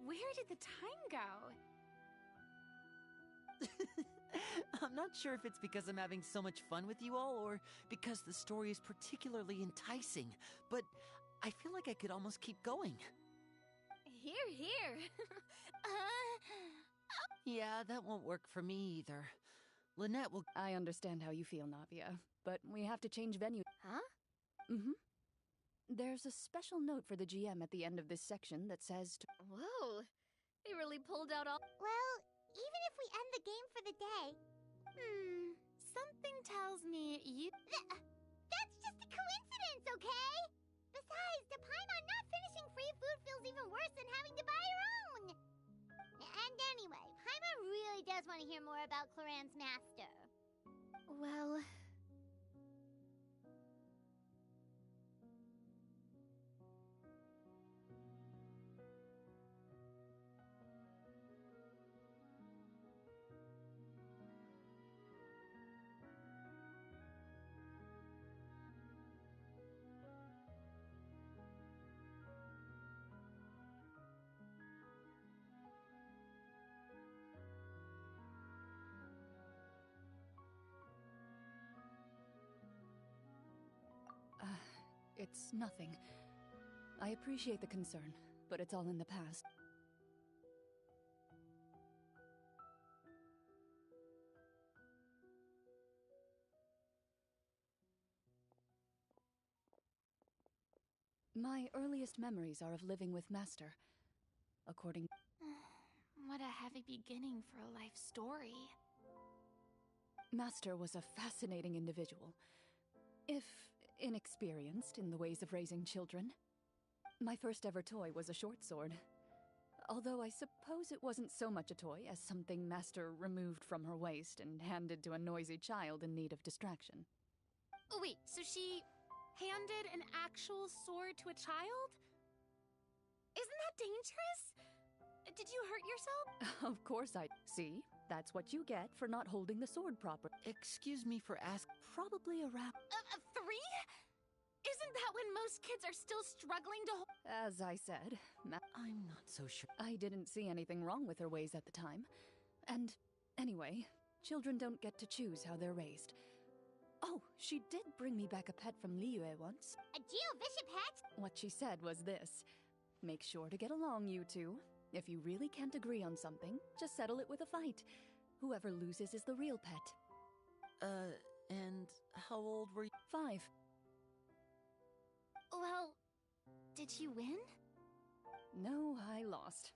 Where did the time go? I'm not sure if it's because I'm having so much fun with you all, or because the story is particularly enticing, but I feel like I could almost keep going. Here, here. Yeah, that won't work for me either. Lynette will... I understand how you feel, Navia, but we have to change venue. Huh? Mm-hmm. There's a special note for the GM at the end of this section that says... Whoa. They really pulled out all... Well, even if we end the game for the day... Something tells me you... That's just a coincidence, okay? Besides, to Paimon not finishing free food feels even worse than having to buy your own. And anyway, Paimon really does want to hear more about Cloran's master. Well... It's nothing. I appreciate the concern, but it's all in the past. My earliest memories are of living with Master. According... What a heavy beginning for a life story. Master was a fascinating individual. If inexperienced in the ways of raising children. My first ever toy was a short sword. Although I suppose it wasn't so much a toy as something Master removed from her waist and handed to a noisy child in need of distraction. Oh wait, so she handed an actual sword to a child? Isn't that dangerous? Did you hurt yourself? Of course I... See? That's what you get for not holding the sword proper. Excuse me for asking... Probably a wrap... 3? Isn't that when most kids are still struggling to hold... As I said, I'm not so sure. I didn't see anything wrong with her ways at the time. And anyway, children don't get to choose how they're raised. Oh, she did bring me back a pet from Liyue once. A Geovicious pet? What she said was this. Make sure to get along, you two. If you really can't agree on something, just settle it with a fight. Whoever loses is the real pet. And how old were you? 5. Well, did you win? No, I lost.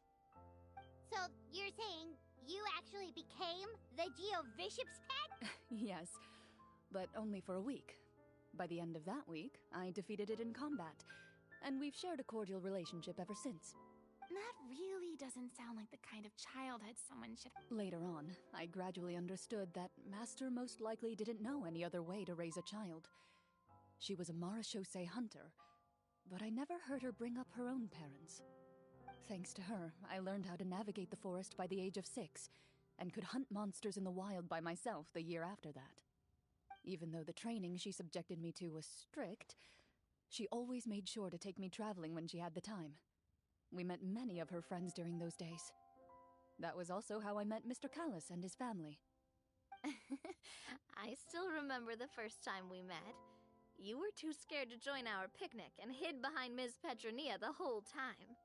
So, you're saying you actually became the Geovicious pet? Yes, but only for a week. By the end of that week, I defeated it in combat, and we've shared a cordial relationship ever since. That really doesn't sound like the kind of childhood someone should... Later on, I gradually understood that Master most likely didn't know any other way to raise a child. She was a Marashosei hunter, but I never heard her bring up her own parents. Thanks to her, I learned how to navigate the forest by the age of 6, and could hunt monsters in the wild by myself the year after that. Even though the training she subjected me to was strict, she always made sure to take me traveling when she had the time. We met many of her friends during those days. That was also how I met Mr. Callis and his family. I still remember the first time we met. You were too scared to join our picnic and hid behind Ms. Petronia the whole time.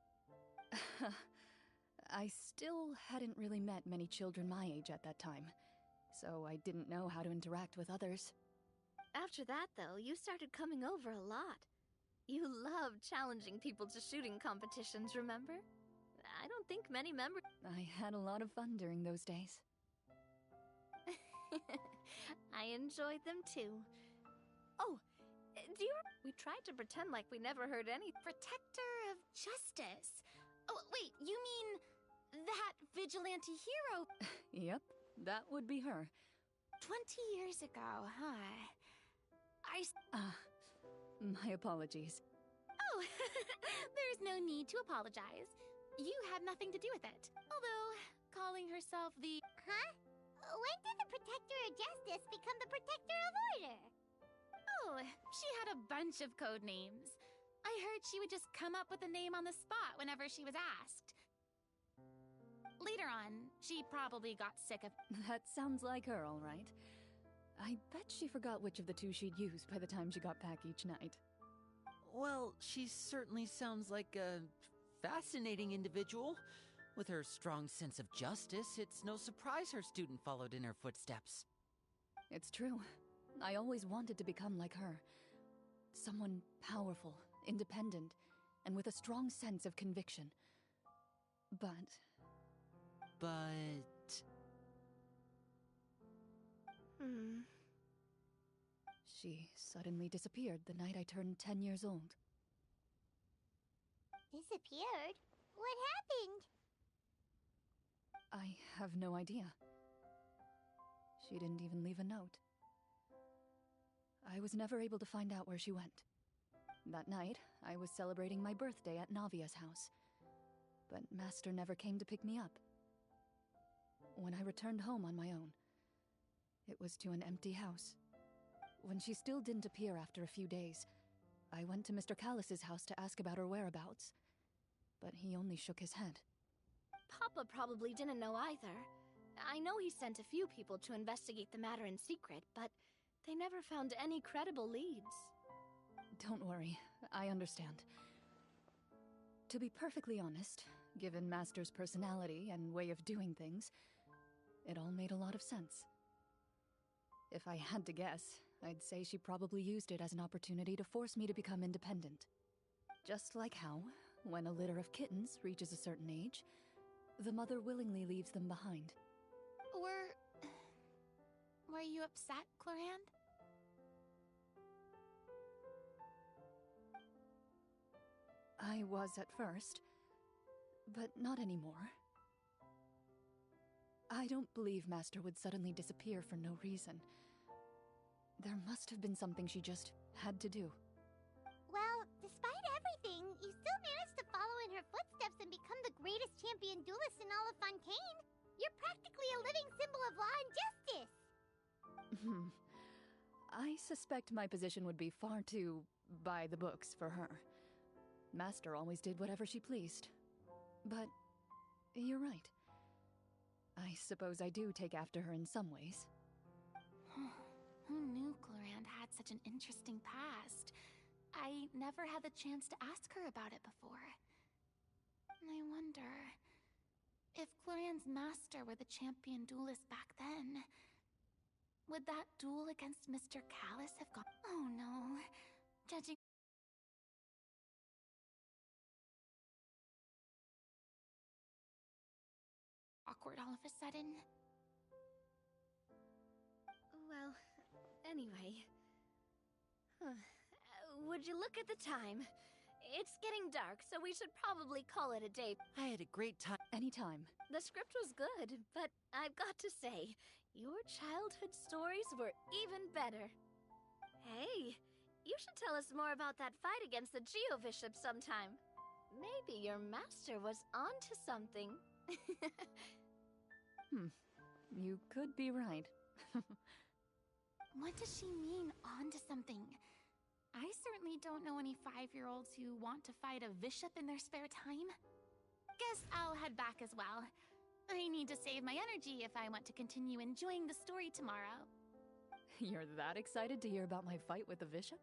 I still hadn't really met many children my age at that time, so I didn't know how to interact with others. After that, though, you started coming over a lot. You loved challenging people to shooting competitions, remember? I don't think many members... I had a lot of fun during those days. I enjoyed them too. Oh, do you... We tried to pretend like we never heard any... Protector of justice. Oh, wait, you mean that vigilante hero? Yep, that would be her. 20 years ago, huh? My apologies. Oh, there's no need to apologize. You had nothing to do with it. Although, calling herself the... Huh? When did the Protector of Justice become the Protector of Order? Oh, she had a bunch of code names. I heard she would just come up with a name on the spot whenever she was asked. Later on, she probably got sick of... That sounds like her, all right. I bet she forgot which of the two she'd use by the time she got back each night. Well, she certainly sounds like a fascinating individual. With her strong sense of justice, it's no surprise her student followed in her footsteps. It's true. I always wanted to become like her. Someone powerful, independent, and with a strong sense of conviction. But... She suddenly disappeared the night I turned 10 years old. Disappeared? What happened? I have no idea. She didn't even leave a note. I was never able to find out where she went. That night, I was celebrating my birthday at Navia's house. But Master never came to pick me up. When I returned home on my own, it was to an empty house. When she still didn't appear after a few days, I went to Mr. Callus's house to ask about her whereabouts. But he only shook his head. Papa probably didn't know either. I know he sent a few people to investigate the matter in secret, but they never found any credible leads. Don't worry, I understand. To be perfectly honest, given Master's personality and way of doing things, it all made a lot of sense. If I had to guess, I'd say she probably used it as an opportunity to force me to become independent. Just like how, when a litter of kittens reaches a certain age, the mother willingly leaves them behind. Were you upset, Clorand? I was at first, but not anymore. I don't believe Master would suddenly disappear for no reason. There must have been something she just had to do. Well, despite everything, you still managed to follow in her footsteps and become the greatest champion duelist in all of Fontaine. You're practically a living symbol of law and justice. I suspect my position would be far too by the books for her. Master always did whatever she pleased. But you're right. I suppose I do take after her in some ways. Who knew Clorand had such an interesting past? I never had the chance to ask her about it before. I wonder... if Clorand's master were the champion duelist back then, would that duel against Mr. Callus have gone... Oh no. Judging... awkward all of a sudden. Well, anyway... would you look at the time? It's getting dark, so we should probably call it a day. I had a great time. Anytime. The script was good, but I've got to say, your childhood stories were even better. Hey, you should tell us more about that fight against the Geo-Bishop sometime. Maybe your master was onto something. You could be right. What does she mean, onto something? I certainly don't know any 5-year-olds who want to fight a bishop in their spare time. Guess I'll head back as well. I need to save my energy if I want to continue enjoying the story tomorrow. You're that excited to hear about my fight with the bishop?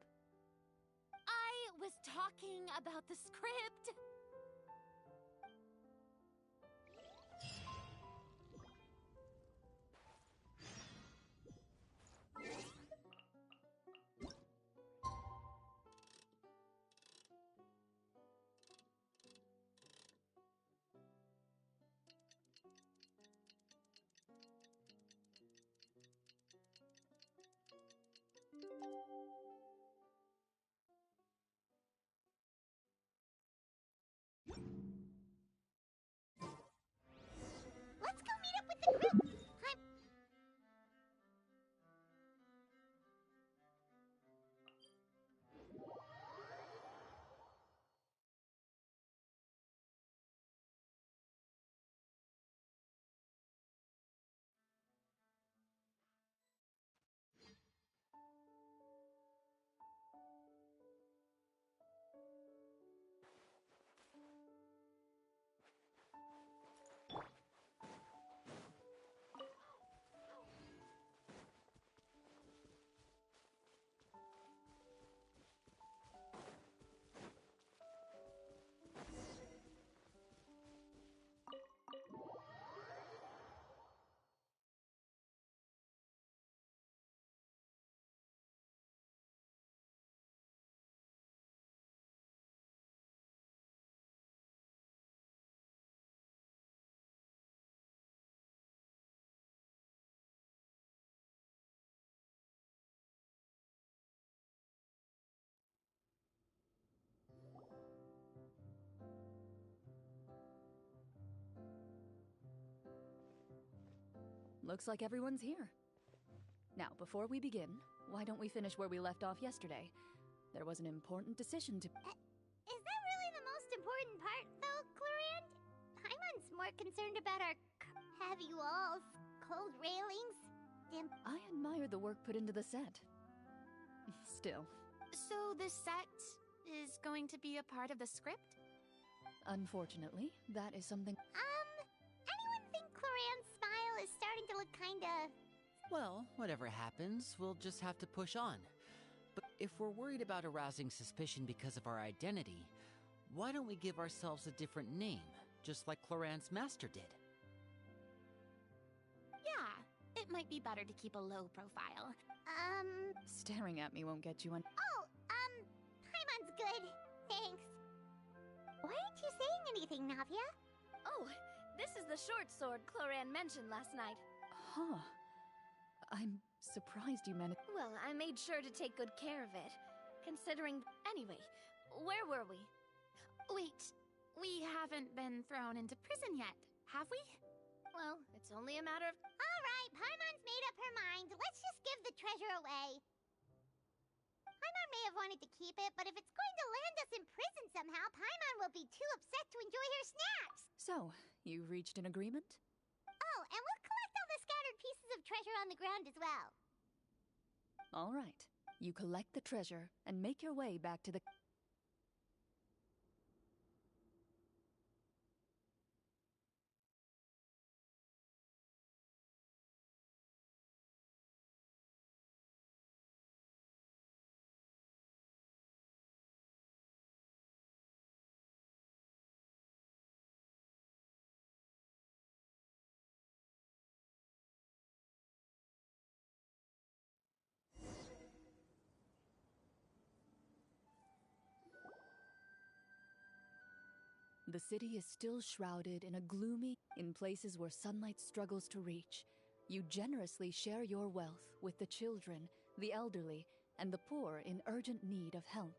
I was talking about the script! Looks like everyone's here. Now, before we begin, why don't we finish where we left off yesterday? There was an important decision to... Is that really the most important part, though, Clorand? Paimon's more concerned about our heavy walls, cold railings, I admire the work put into the set. Still. So this set is going to be a part of the script? Unfortunately, that is something... Anyone think Clorand's smile is starting to look kinda... Well, whatever happens, we'll just have to push on. But if we're worried about arousing suspicion because of our identity, why don't we give ourselves a different name, just like Clorand's master did? Yeah, it might be better to keep a low profile. Staring at me won't get you on... Paimon's good. Thanks. Why aren't you saying anything, Navia? Oh, this is the short sword Clorand mentioned last night. Huh. I'm surprised you managed... Well, I made sure to take good care of it, considering... Anyway, where were we? Wait, we haven't been thrown into prison yet, have we? Well, it's only a matter of... All right, Paimon's made up her mind. Let's just give the treasure away. Paimon may have wanted to keep it, but if it's going to land us in prison somehow, Paimon will be too upset to enjoy her snacks. So, you reached an agreement? Oh, and we'll collect all the scattered pieces of treasure on the ground as well. All right. You collect the treasure and make your way back to the... The city is still shrouded in a gloomy... In places where sunlight struggles to reach, you generously share your wealth with the children, the elderly, and the poor in urgent need of help.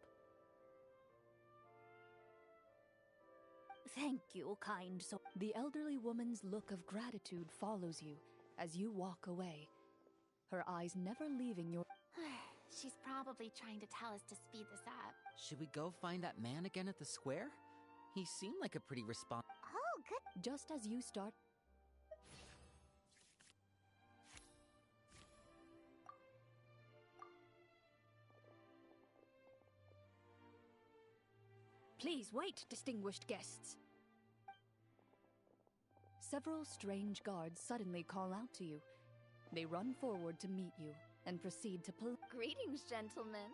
Thank you, kind soul. The elderly woman's look of gratitude follows you as you walk away, her eyes never leaving your... She's probably trying to tell us to speed this up. Should we go find that man again at the square? He seemed like a pretty Oh, good. Just as you start... Please wait, distinguished guests. Several strange guards suddenly call out to you. They run forward to meet you and proceed to Greetings, gentlemen.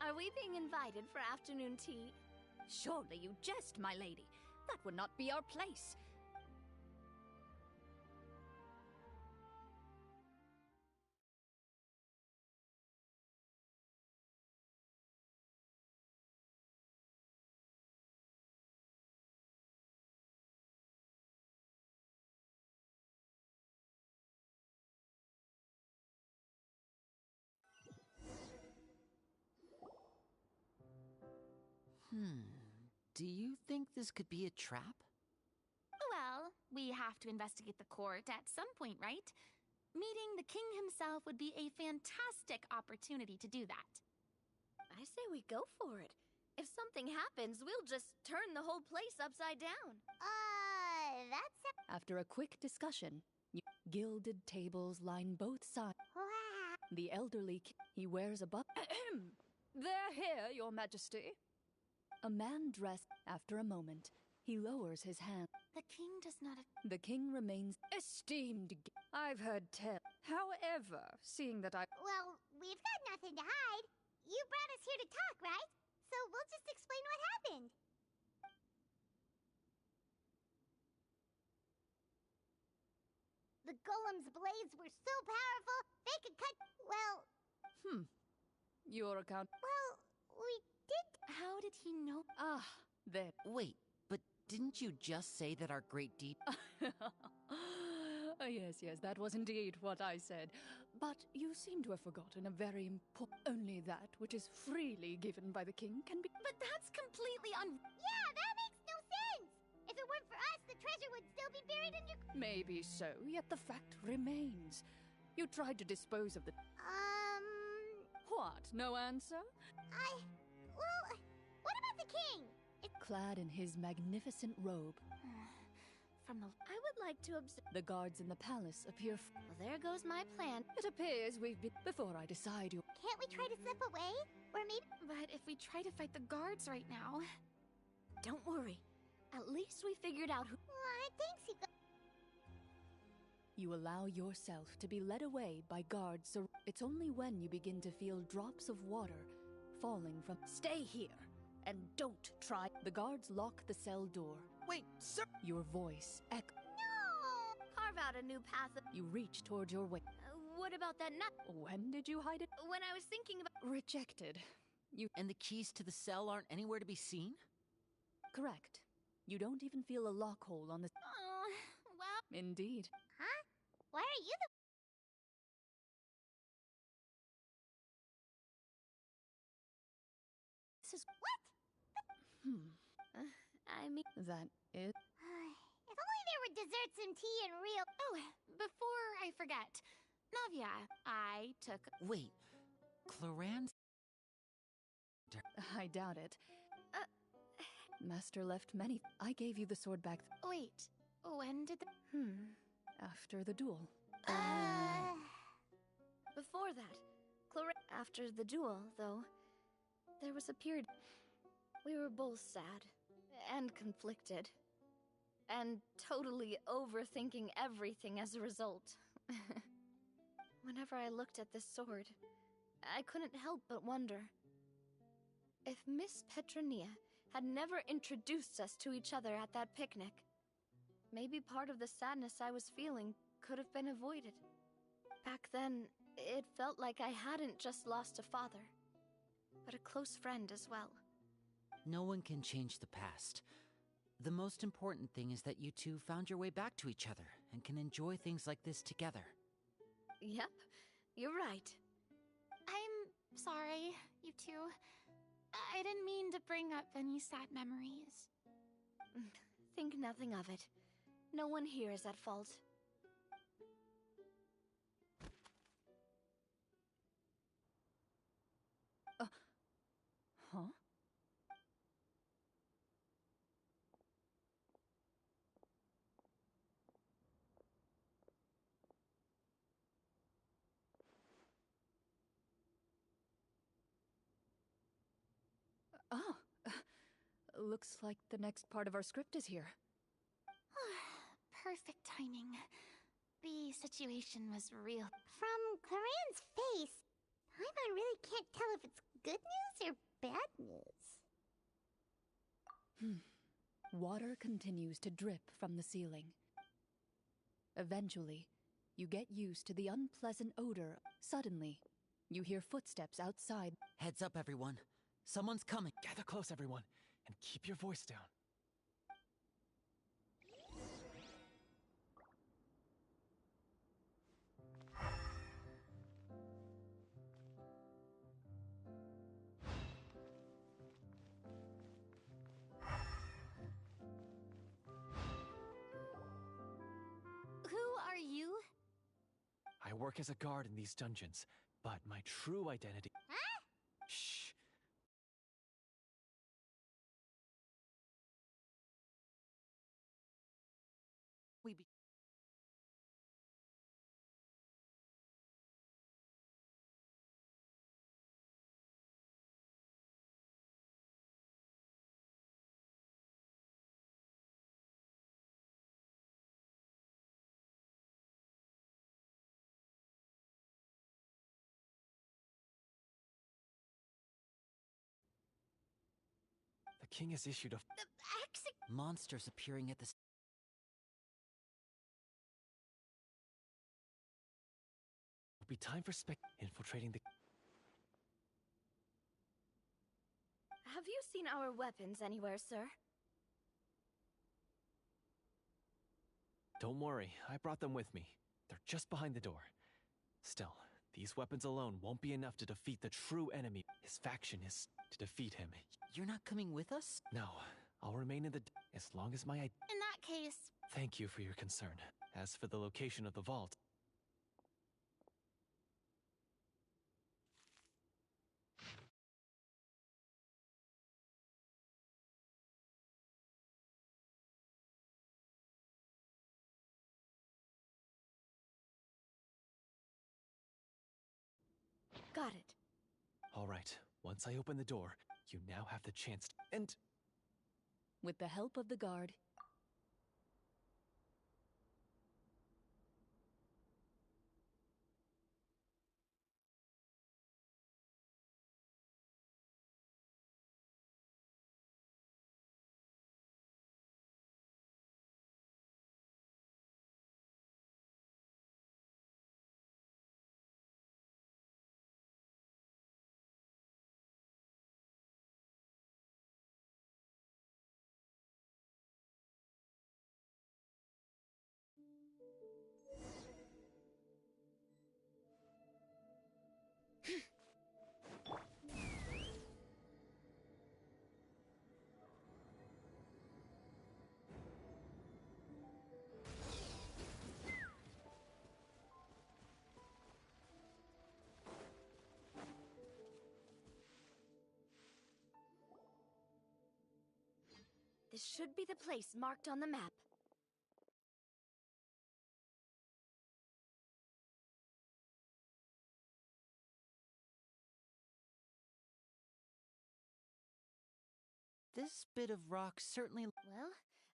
Are we being invited for afternoon tea? Surely you jest, my lady. That would not be our place. Do you think this could be a trap? Well, we have to investigate the court at some point, right? Meeting the king himself would be a fantastic opportunity to do that. I say we go for it. If something happens, we'll just turn the whole place upside down. That's After a quick discussion, gilded tables line both sides. Wow. The elderly he wears a They're here, your majesty. A man dressed. After a moment, he lowers his hand. The king does not... The king remains... Esteemed I've heard tell. However, seeing that Well, we've got nothing to hide. You brought us here to talk, right? So we'll just explain what happened. The golem's blades were so powerful, they could cut... Well... Your account... Well, we did... How did he know? Then... Wait, but didn't you just say that our great deep... Yes, that was indeed what I said. But you seem to have forgotten a very important... Only that which is freely given by the king can be... But that's completely Yeah, that makes no sense! If it weren't for us, the treasure would still be buried under... Maybe so, yet the fact remains. You tried to dispose of the... What, no answer? Well, what about the king? Clad in his magnificent robe, From the... I would like to observe... the guards in the palace appear... Well, there goes my plan. It appears we've been... Before I decide you... Can't we try to slip away? Or maybe... But if we try to fight the guards right now... Don't worry. At least we figured out who. Thanks, you guys. You allow yourself to be led away by guards, so it's only when you begin to feel drops of water falling from... Stay here, and don't try... The guards lock the cell door. Wait, sir! Your voice echoes. No! Carve out a new path. You reach toward your way. What about that nut? When did you hide it? When I was thinking about. Rejected. And the keys to the cell aren't anywhere to be seen? Correct. You don't even feel a lock hole on the... Oh, well... Indeed. Huh? Why are you the... This is... What? I mean. That is... If only there were desserts and tea and real... Oh, before I forget. Navia, I took... Wait, Cloran's... I doubt it. Master left many... I gave you the sword back... Wait, when did the... After the duel. Before that, after the duel, though, there was a period. We were both sad and conflicted and totally overthinking everything as a result. Whenever I looked at this sword, I couldn't help but wonder if Miss Petronia had never introduced us to each other at that picnic. Maybe part of the sadness I was feeling could have been avoided. Back then, it felt like I hadn't just lost a father, but a close friend as well. No one can change the past. The most important thing is that you two found your way back to each other and can enjoy things like this together. Yep, you're right. I'm sorry, you two. I didn't mean to bring up any sad memories. Think nothing of it. No one here is at fault. Huh? Oh, looks like the next part of our script is here. Perfect timing. The situation was real. From Claren's face, I really can't tell if it's good news or bad news. Water continues to drip from the ceiling. Eventually, you get used to the unpleasant odor. Suddenly, you hear footsteps outside. Heads up, everyone. Someone's coming. Gather close, everyone, and keep your voice down. Who are you? I work as a guard in these dungeons, but my true identity... Huh? Shh. We be... The king has issued a... Monsters appearing at the... It'll be time for infiltrating the... Have you seen our weapons anywhere, sir? Don't worry, I brought them with me. They're just behind the door. Still, these weapons alone won't be enough to defeat the true enemy. His faction is to defeat him. You're not coming with us? No, I'll remain in the as long as my In that case, Thank you for your concern. As for the location of the vault, Got it. all right. Once I open the door, you now have the chance and With the help of the guard, This should be the place marked on the map. This bit of rock certainly. Well,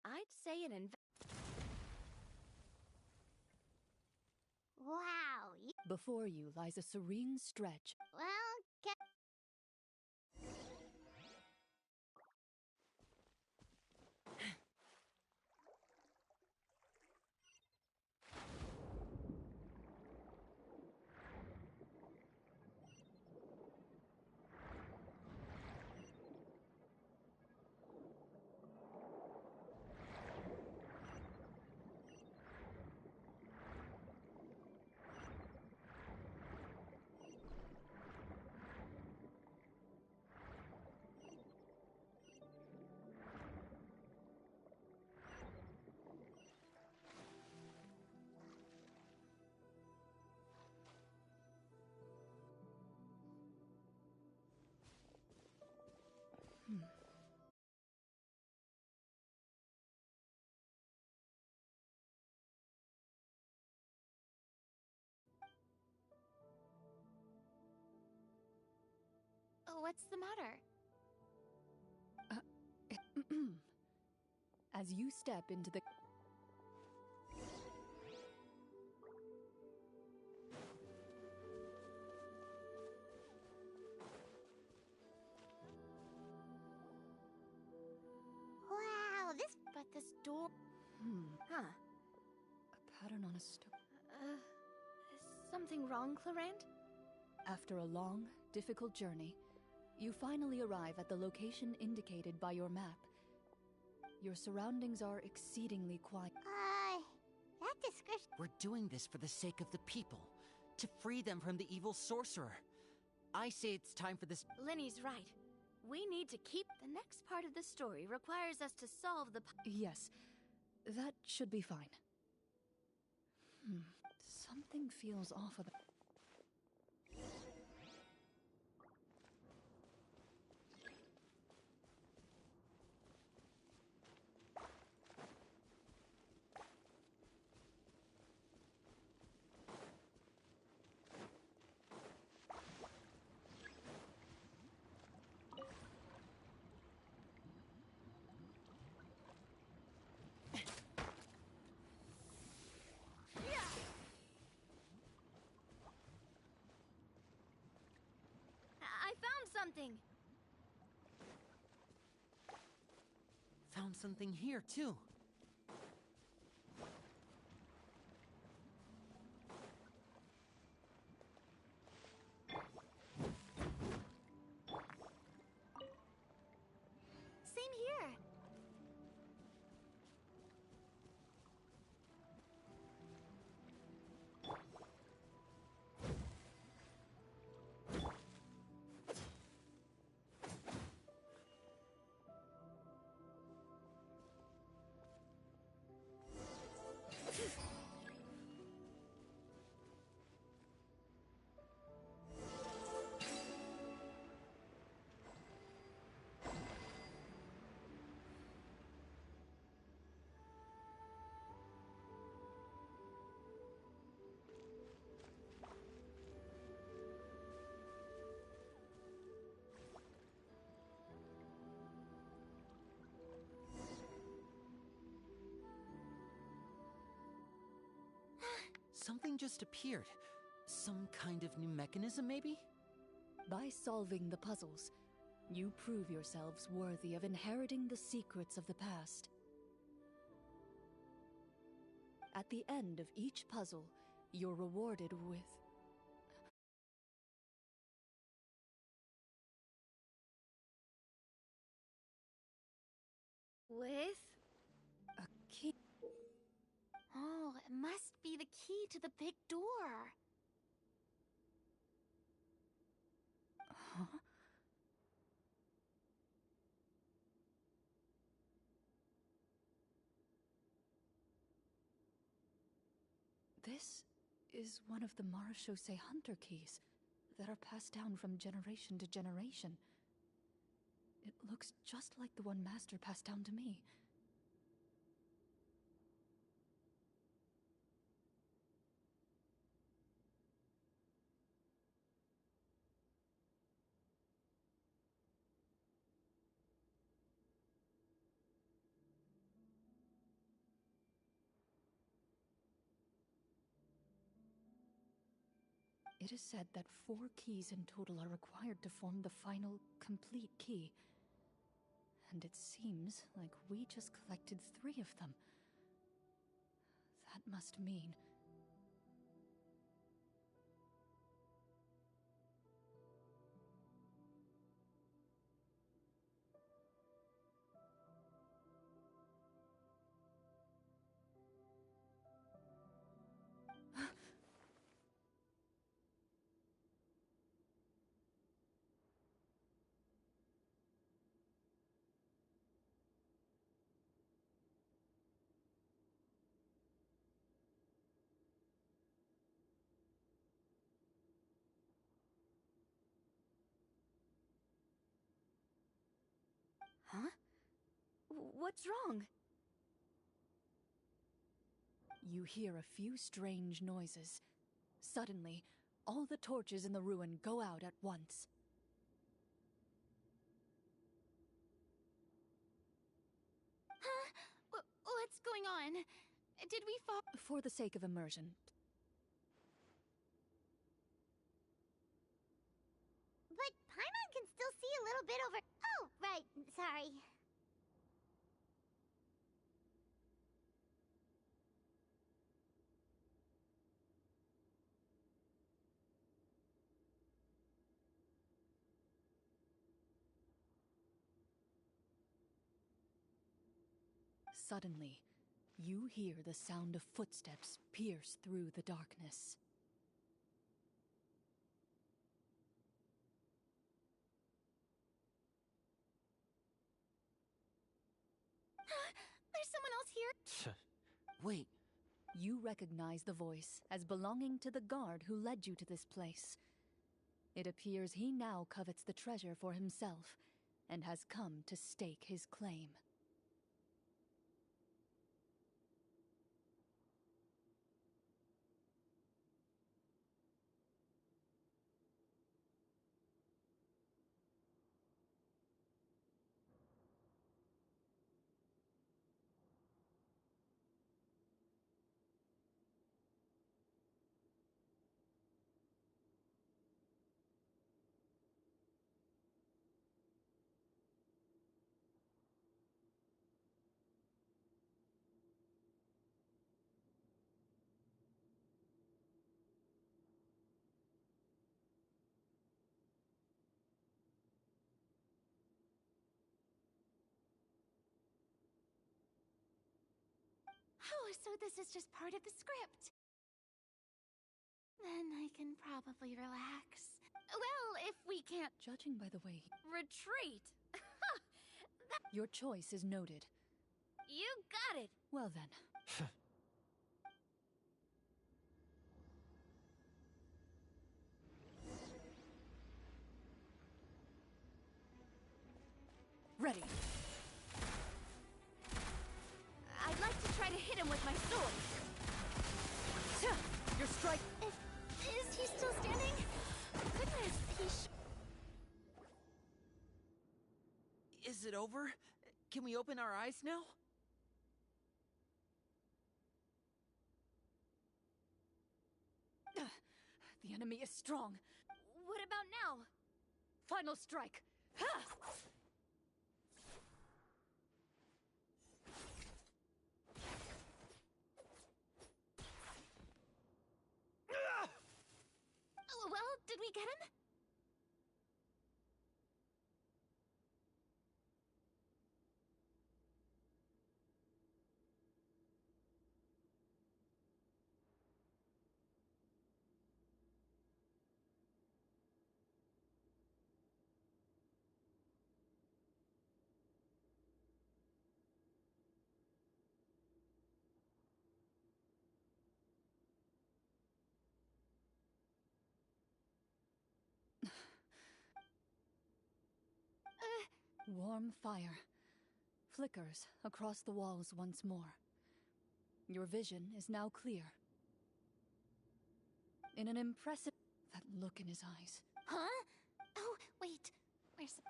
I'd say Wow. before you lies a serene stretch. Well, what's the matter? As you step into the wow, this But this door... Huh. a pattern on a stone. Is something wrong, Clarant? After a long, difficult journey, you finally arrive at the location indicated by your map. Your surroundings are exceedingly quiet. that description. We're doing this for the sake of the people, to free them from the evil sorcerer. I say it's time for this. Linny's right. We need to keep... The next part of the story requires us to solve the... Yes, that should be fine. Something feels off about... I found something! Found something here, too. Same here. something just appeared. Some kind of new mechanism, maybe? By solving the puzzles, you prove yourselves worthy of inheriting the secrets of the past. At the end of each puzzle, you're rewarded with... With? a key. Oh, it must be the key to the big door. Huh? This is one of the Marashosei Hunter keys that are passed down from generation to generation. It looks just like the one Master passed down to me. It is said that 4 keys in total are required to form the final, complete key. And it seems like we just collected 3 of them. That must mean... Huh? What's wrong? You hear a few strange noises. Suddenly, all the torches in the ruin go out at once. Huh? What's going on? Did we fall? For the sake of immersion, But Paimon can still see a little bit over... Oh, right. Sorry. suddenly, you hear the sound of footsteps pierce through the darkness. There's someone else here? Wait. You recognize the voice as belonging to the guard who led you to this place. It appears he now covets the treasure for himself and has come to stake his claim. Oh, so this is just part of the script. Then I can probably relax. Well, if we can't... Judging by the way... Retreat! Your choice is noted. You got it! Well then. Ready. I'd like to try to hit him with my sword. Your strike... Is he still standing? Goodness, Is it over? Can we open our eyes now? The enemy is strong. What about now? Final strike! Ha! Well, did we get him? Warm fire flickers across the walls once more. Your vision is now clear. In an impressive... That look in his eyes. Huh? Oh, wait. Where's...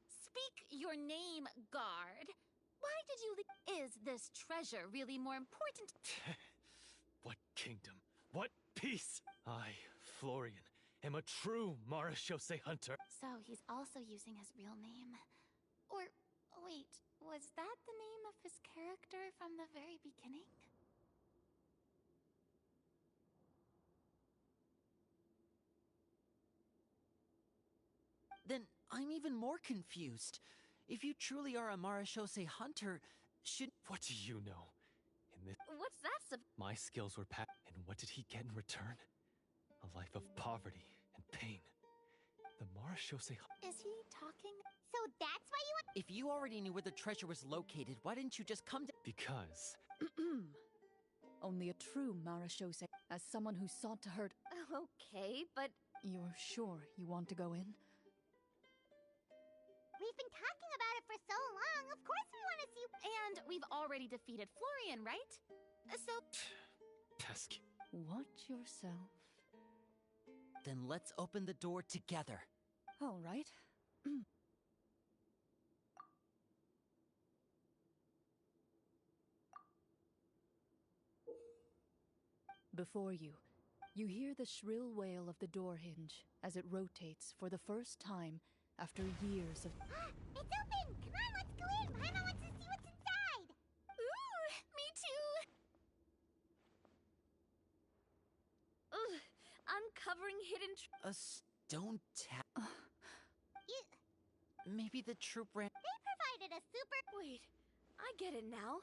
Speak your name, guard. Why did you leave? Is this treasure really more important? What kingdom? What peace? I, Florian, am a true Marashose hunter. So he's also using his real name. Or, wait, was that the name of his character from the very beginning? Then I'm even more confused. If you truly are a Marashose hunter, should... What do you know? In this... What's that? My skills were and what did he get in return? A life of poverty and pain. The Marashose... Is he talking? So that's why you want— If you already knew where the treasure was located, why didn't you just come to... Because... Only a true Marashose, as someone who sought to hurt... Okay, but... You're sure you want to go in? We've been talking about it for so long. Of course we want to see— And we've already defeated Florian, right? So... Pesky. Watch yourself. Then let's open the door together. All right. Before you, you hear the shrill wail of the door hinge as it rotates for the first time after years of... It's open! Come on, let's go in! Paimon wants to see what's inside! Ooh, me too! Ugh, uncovering hidden A stone tap... Maybe the troop ran... They provided a super— Wait, I get it now.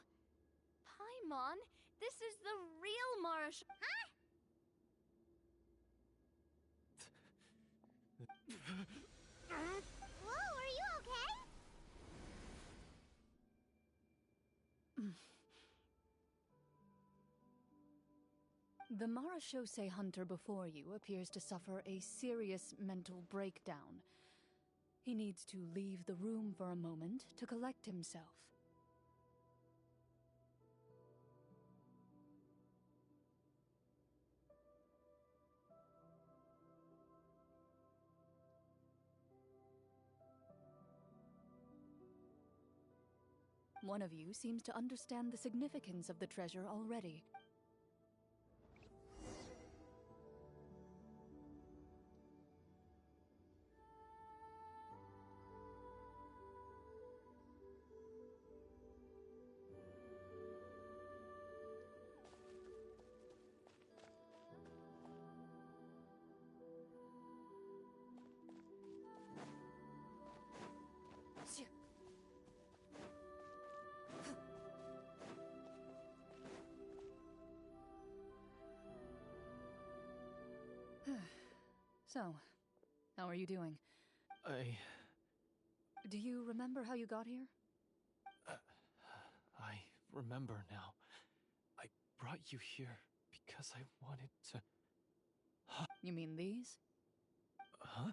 Paimon, this is the real Marash... Huh? Whoa, are you okay? The Marashose hunter before you appears to suffer a serious mental breakdown. He needs to leave the room for a moment to collect himself. One of you seems to understand the significance of the treasure already. So, how are you doing? Do you remember how you got here? I remember now. I brought you here because I wanted to... You mean these? Huh?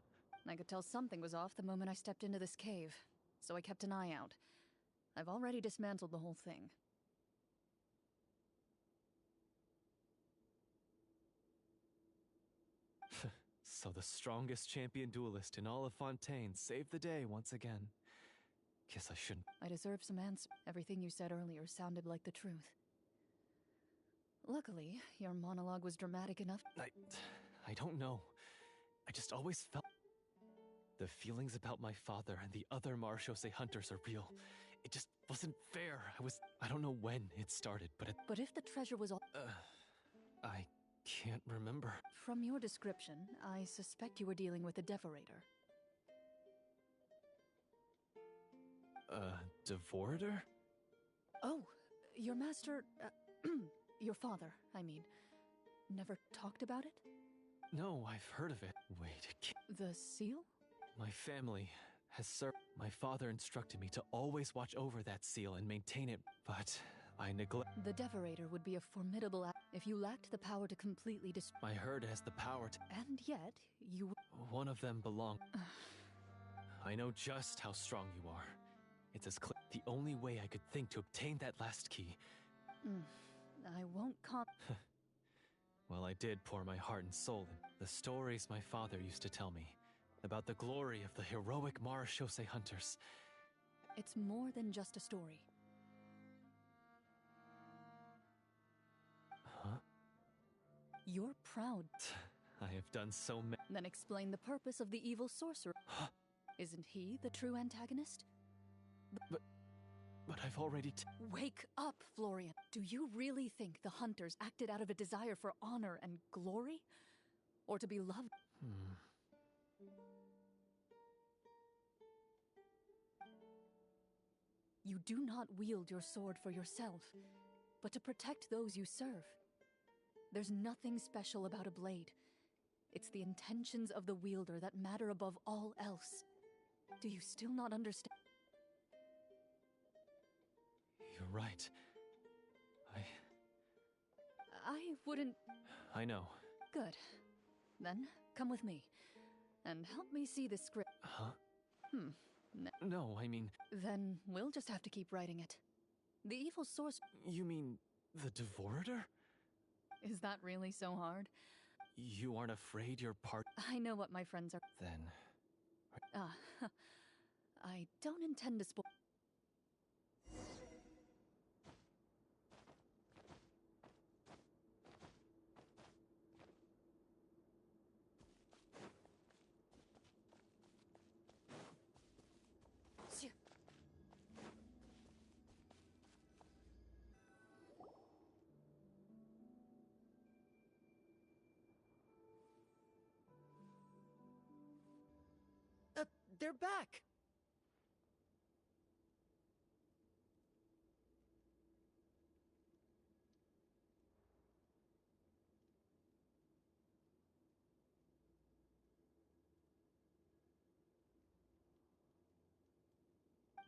I could tell something was off the moment I stepped into this cave, so I kept an eye out. I've already dismantled the whole thing. So the strongest champion duelist in all of Fontaine saved the day once again. Guess I shouldn't... I deserve some answer. Everything you said earlier sounded like the truth. Luckily, your monologue was dramatic enough. I don't know. I just always felt... The feelings about my father and the other Marshose hunters are real. It just wasn't fair. I don't know when it started, but But if the treasure was all... I can't remember. From your description, I suspect you were dealing with a Devorator. Devorator? Oh, your master... your father, I mean. Never talked about it? No, I've heard of it. Wait, The seal? My family has served. My father instructed me to always watch over that seal and maintain it, but I neglect. The Devorator would be a formidable if you lacked the power to completely destroy. My herd has the power to. And yet, you. One of them belong. I know just how strong you are. It's as clear. The only way I could think to obtain that last key. I won't Well, I did pour my heart and soul in. The stories my father used to tell me about the glory of the heroic Marashose hunters. It's more than just a story. Huh? You're proud. I have done so many. Then explain the purpose of the evil sorcerer. Isn't he the true antagonist? But I've already Wake up, Florian. Do you really think the hunters acted out of a desire for honor and glory? Or to be loved? You do not wield your sword for yourself, but to protect those you serve. There's nothing special about a blade. It's the intentions of the wielder that matter above all else. Do you still not understand? You're right. I wouldn't... I know. Good. Then, come with me. And help me see the script. Huh? No, I mean... Then we'll just have to keep writing it. The evil source... You mean the Devorator? Is that really so hard? You aren't afraid you're part... I know what my friends are... Then... I don't intend to spoil... They're back!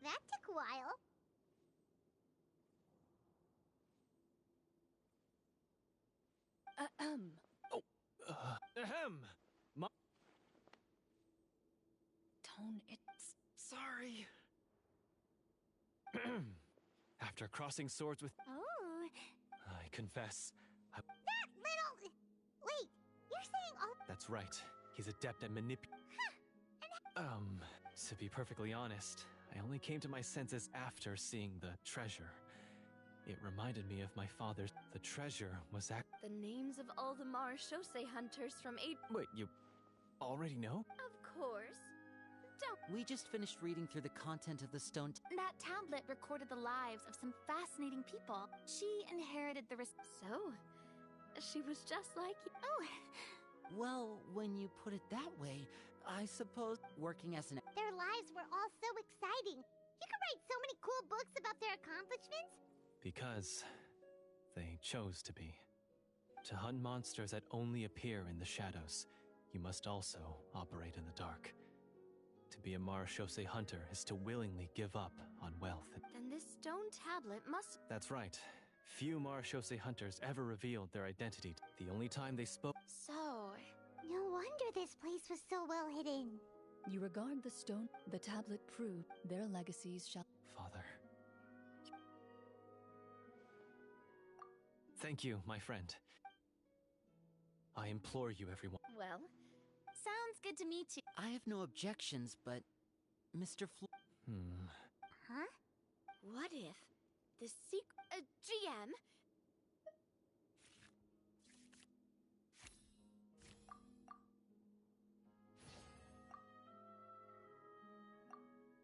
That took a while. Tone, it's... Sorry. After crossing swords with... Oh. I confess. That little... Wait, you're saying all... That's right. He's adept at to be perfectly honest, I only came to my senses after seeing the treasure. It reminded me of my father's... The treasure was The names of all the Marashose hunters from Wait, you already know? Of course. We just finished reading through the content of the stone. That tablet recorded the lives of some fascinating people. She inherited the So, she was just like you. Oh. Well, when you put it that way, I suppose working as an... Their lives were all so exciting. You could write so many cool books about their accomplishments. Because they chose to be. To hunt monsters that only appear in the shadows, you must also operate in the dark. To be a Marashose hunter is to willingly give up on wealth. Then this stone tablet must... That's right. Few Marashose hunters ever revealed their identity. The only time they spoke... So... No wonder this place was so well hidden. You regard the stone... The tablet proved their legacies shall... Father. Thank you, my friend. I implore you, everyone. Well, sounds good to me too. I have no objections, but... Mr. Huh? What if the secret... GM?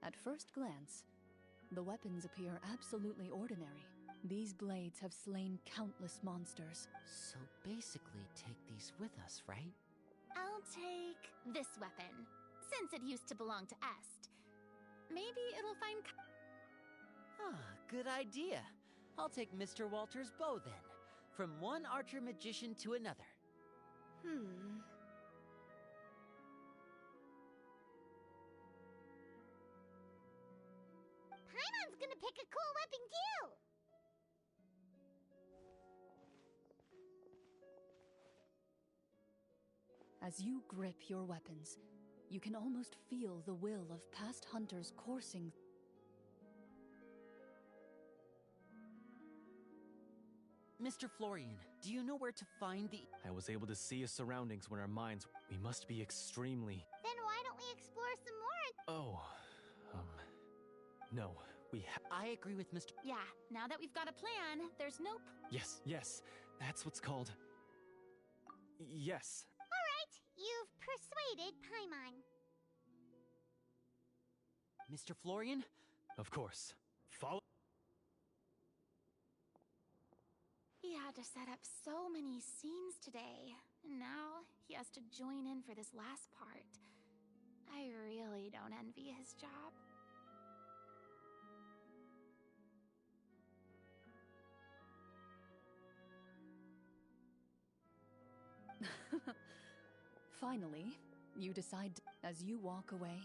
At first glance, the weapons appear absolutely ordinary. These blades have slain countless monsters. So basically, take these with us, right? I'll take this weapon, since it used to belong to Est. Maybe it'll find... Good idea. I'll take Mr. Walter's bow then. From one archer magician to another. Paimon's gonna pick a cool weapon too! As you grip your weapons, you can almost feel the will of past hunters coursing. Mr. Florian, do you know where to find the... I was able to see his surroundings when our minds... We must be extremely... Then why don't we explore some more? Oh, no, I agree with Mr. Yeah, now that we've got a plan, there's no... Yes, that's what's called... Yes. Alright, you've persuaded Paimon. Mr. Florian? Of course. Follow... He had to set up so many scenes today, and now he has to join in for this last part. I really don't envy his job. Finally, you decide as you walk away.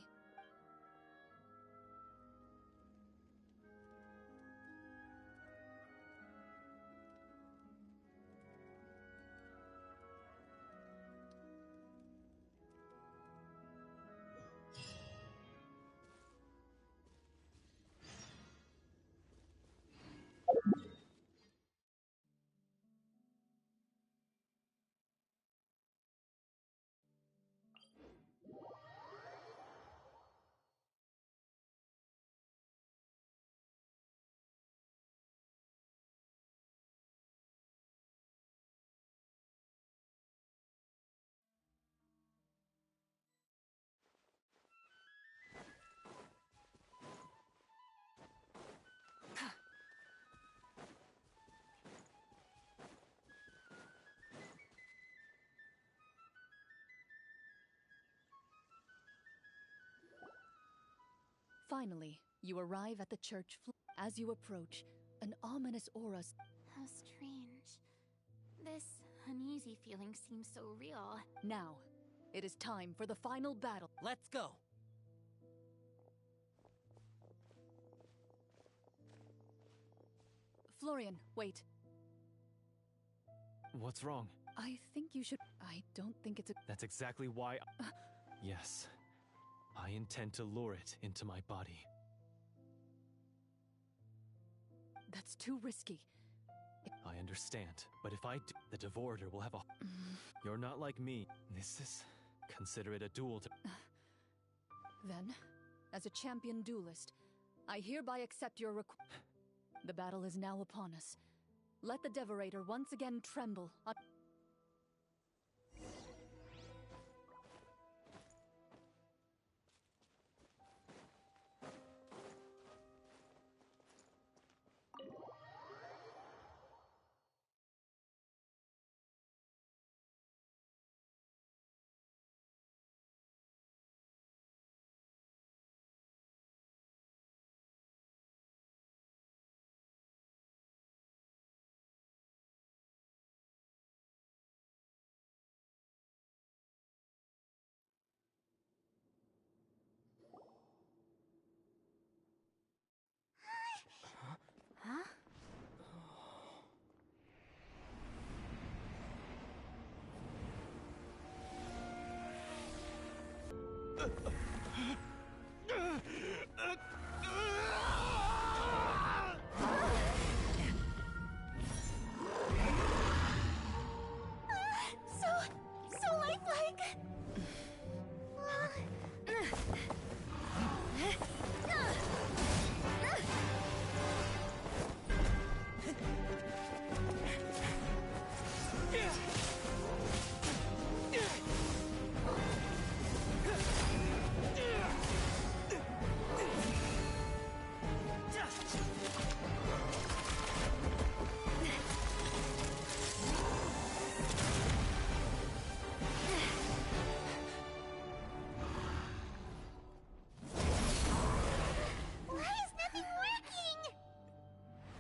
Finally, you arrive at the church. As you approach, an ominous aura... How strange. This uneasy feeling seems so real. Now, it is time for the final battle. Let's go! Florian, wait. What's wrong? I think you should... I don't think it's a... That's exactly why... Yes. I intend to lure it into my body. That's too risky. I understand, but if I do, the Devorator will have a... You're not like me. This is... Consider it a duel to... Then, as a champion duelist, I hereby accept your request. The battle is now upon us. Let the Devorator once again tremble on...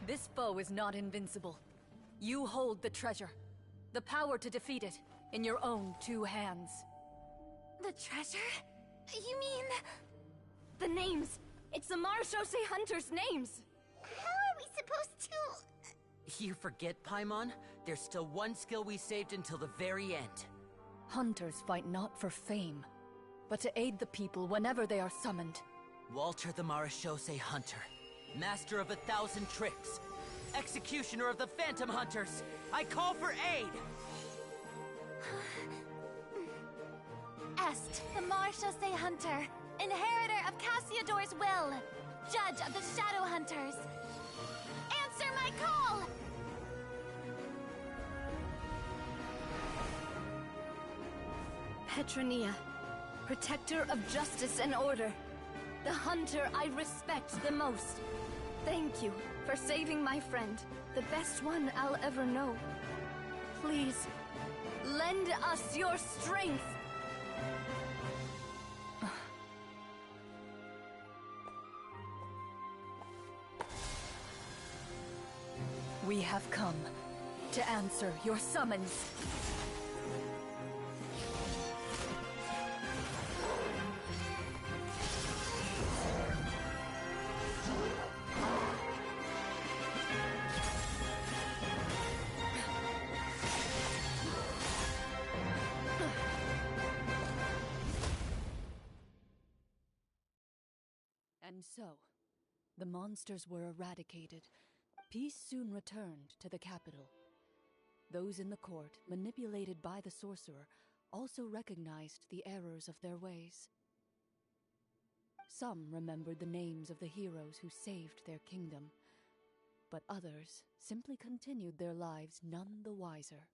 This foe is not invincible. You hold the treasure. The power to defeat it in your own 2 hands. The treasure? You mean... the names! It's the Marshose Hunters' names! How are we supposed to... You forget, Paimon? There's still one skill we saved until the very end. Hunters fight not for fame, but to aid the people whenever they are summoned. Walter the Marashose Hunter, master of 1,000 tricks, executioner of the Phantom Hunters, I call for aid! Est, the Marshose Hunter, inheritor of Cassiodor's will, judge of the Shadow Hunters. Answer my call! Petronia, protector of justice and order. The hunter I respect the most. Thank you for saving my friend, the best one I'll ever know. Please, lend us your strength! We have come to answer your summons. And so, the monsters were eradicated. Peace soon returned to the capital. Those in the court, manipulated by the sorcerer, also recognized the errors of their ways. Some remembered the names of the heroes who saved their kingdom, but others simply continued their lives none the wiser.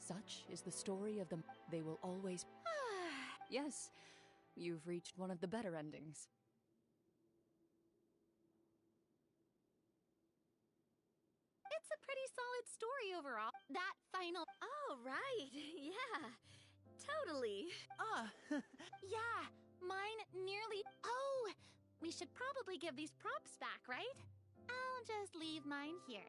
Such is the story of them. They will always... Yes, you've reached one of the better endings. It's a pretty solid story overall. That final... Oh, right. Yeah, totally. Yeah, mine nearly... Oh, we should probably give these props back, right? I'll just leave mine here.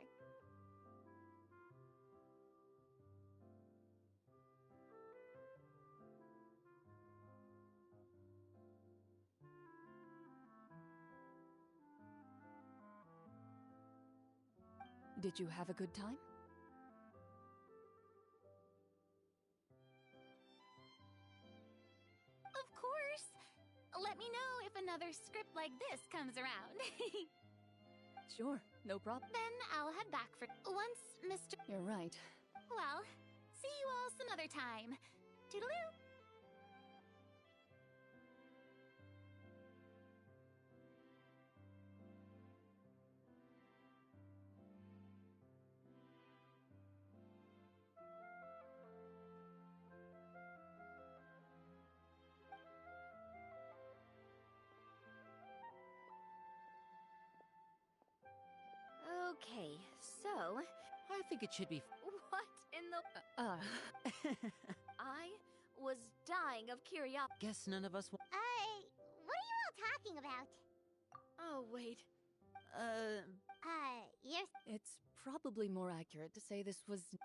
Did you have a good time? Of course! Let me know if another script like this comes around. Sure, no problem. Then I'll head back for... Once Mr... You're right. Well, see you all some other time. Toodaloo! Okay, so... I think it should be... What in the... I was dying of curiosity. Guess none of us... what are you all talking about? Oh, wait. You're... It's probably more accurate to say this was... What?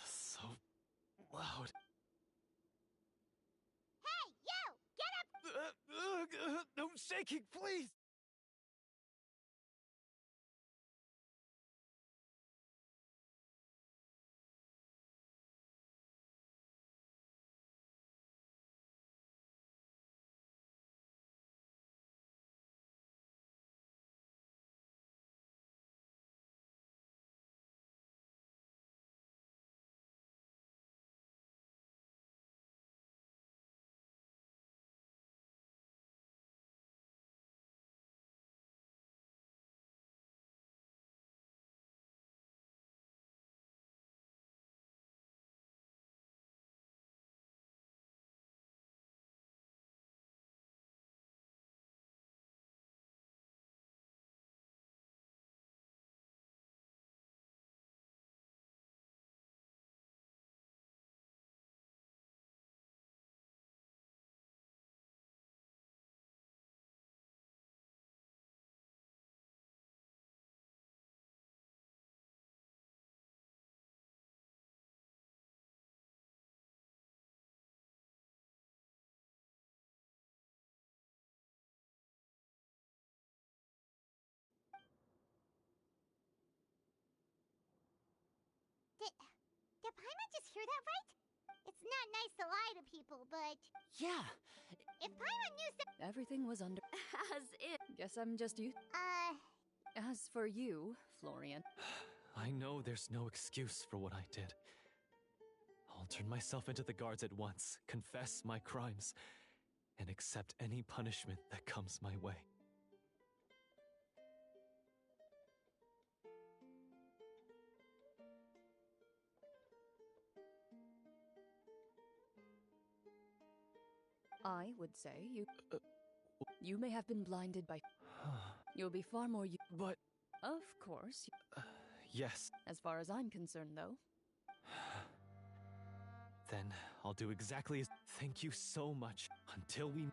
So loud. Hey, you! Get up! No shaking, please! Did Paimon just hear that right? It's not nice to lie to people, but Yeah, if Paimon knew so— Everything was under. As if. Guess I'm just you. As for you, Florian. I know there's no excuse for what I did. I'll turn myself into the guards at once, confess my crimes, and accept any punishment that comes my way. I would say you. You may have been blinded by. You'll be far more. But. Of course. Yes. As far as I'm concerned, though. Then I'll do exactly as. Thank you so much. Until we.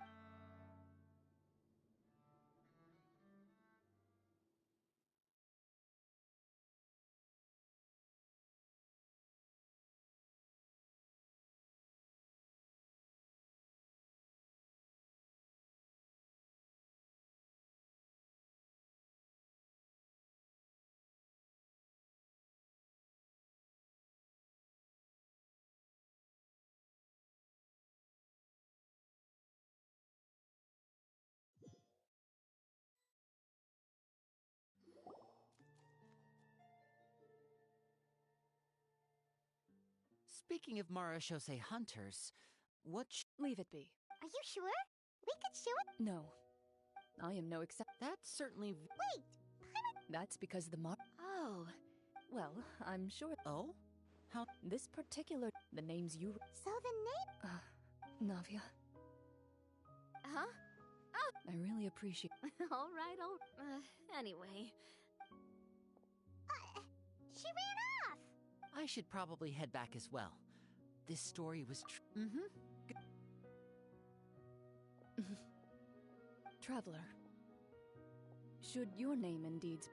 speaking of Marashose hunters, what Leave it be. Are you sure? We could show it— No. I am no exception. That's certainly. Wait! That's because the Oh. Well, I'm sure. Oh? How? This particular. The names you. So the name— Navia. Huh? I really appreciate. All right, anyway. She ran off! I should probably head back as well. This story was Traveler. Should your name and deeds.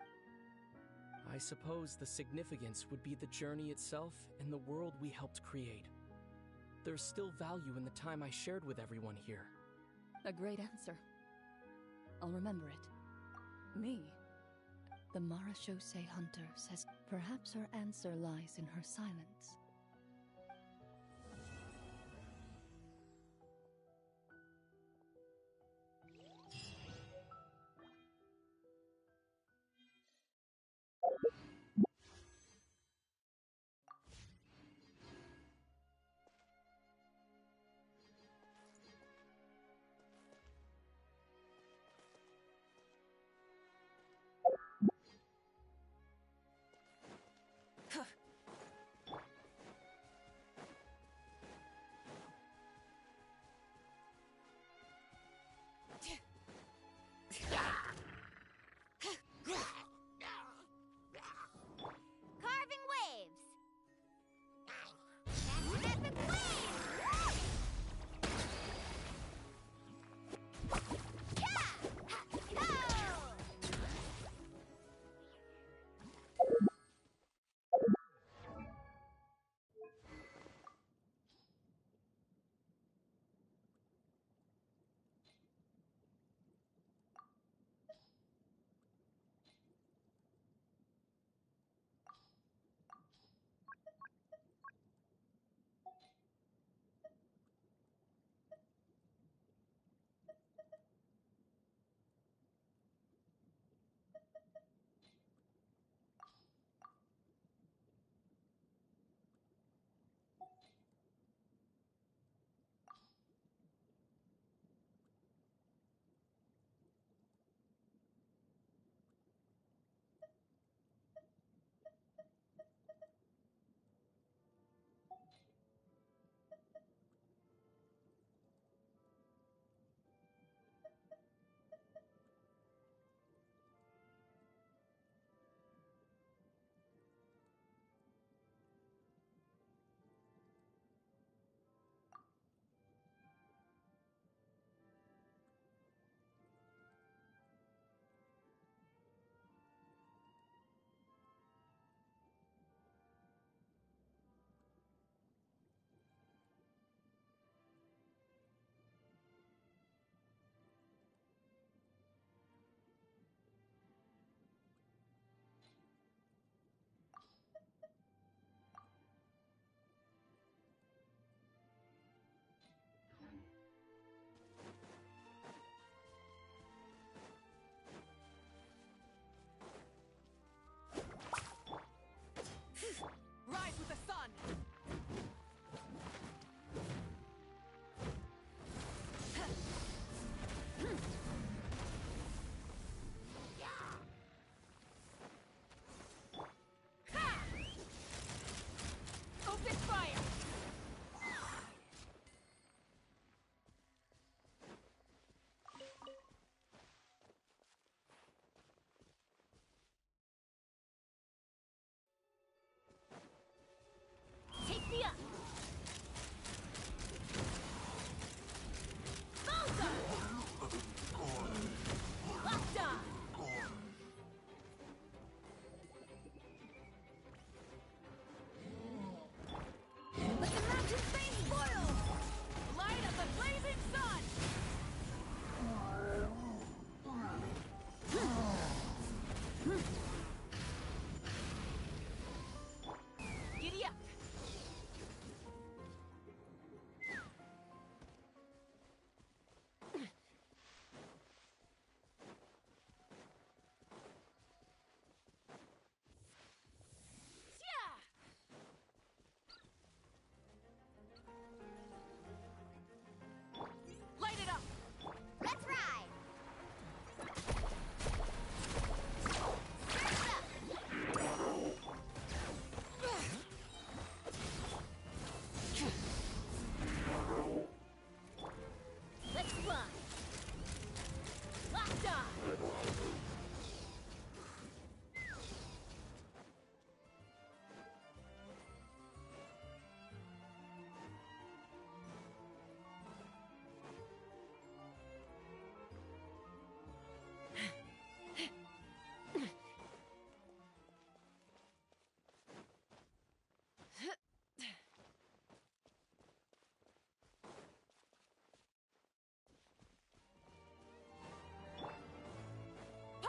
I suppose the significance would be the journey itself and the world we helped create. There's still value in the time I shared with everyone here. A great answer. I'll remember it. Me. The Marashose hunter says perhaps her answer lies in her silence.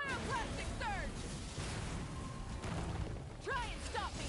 Pyroclastic surge! Try and stop me!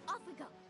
Off we go.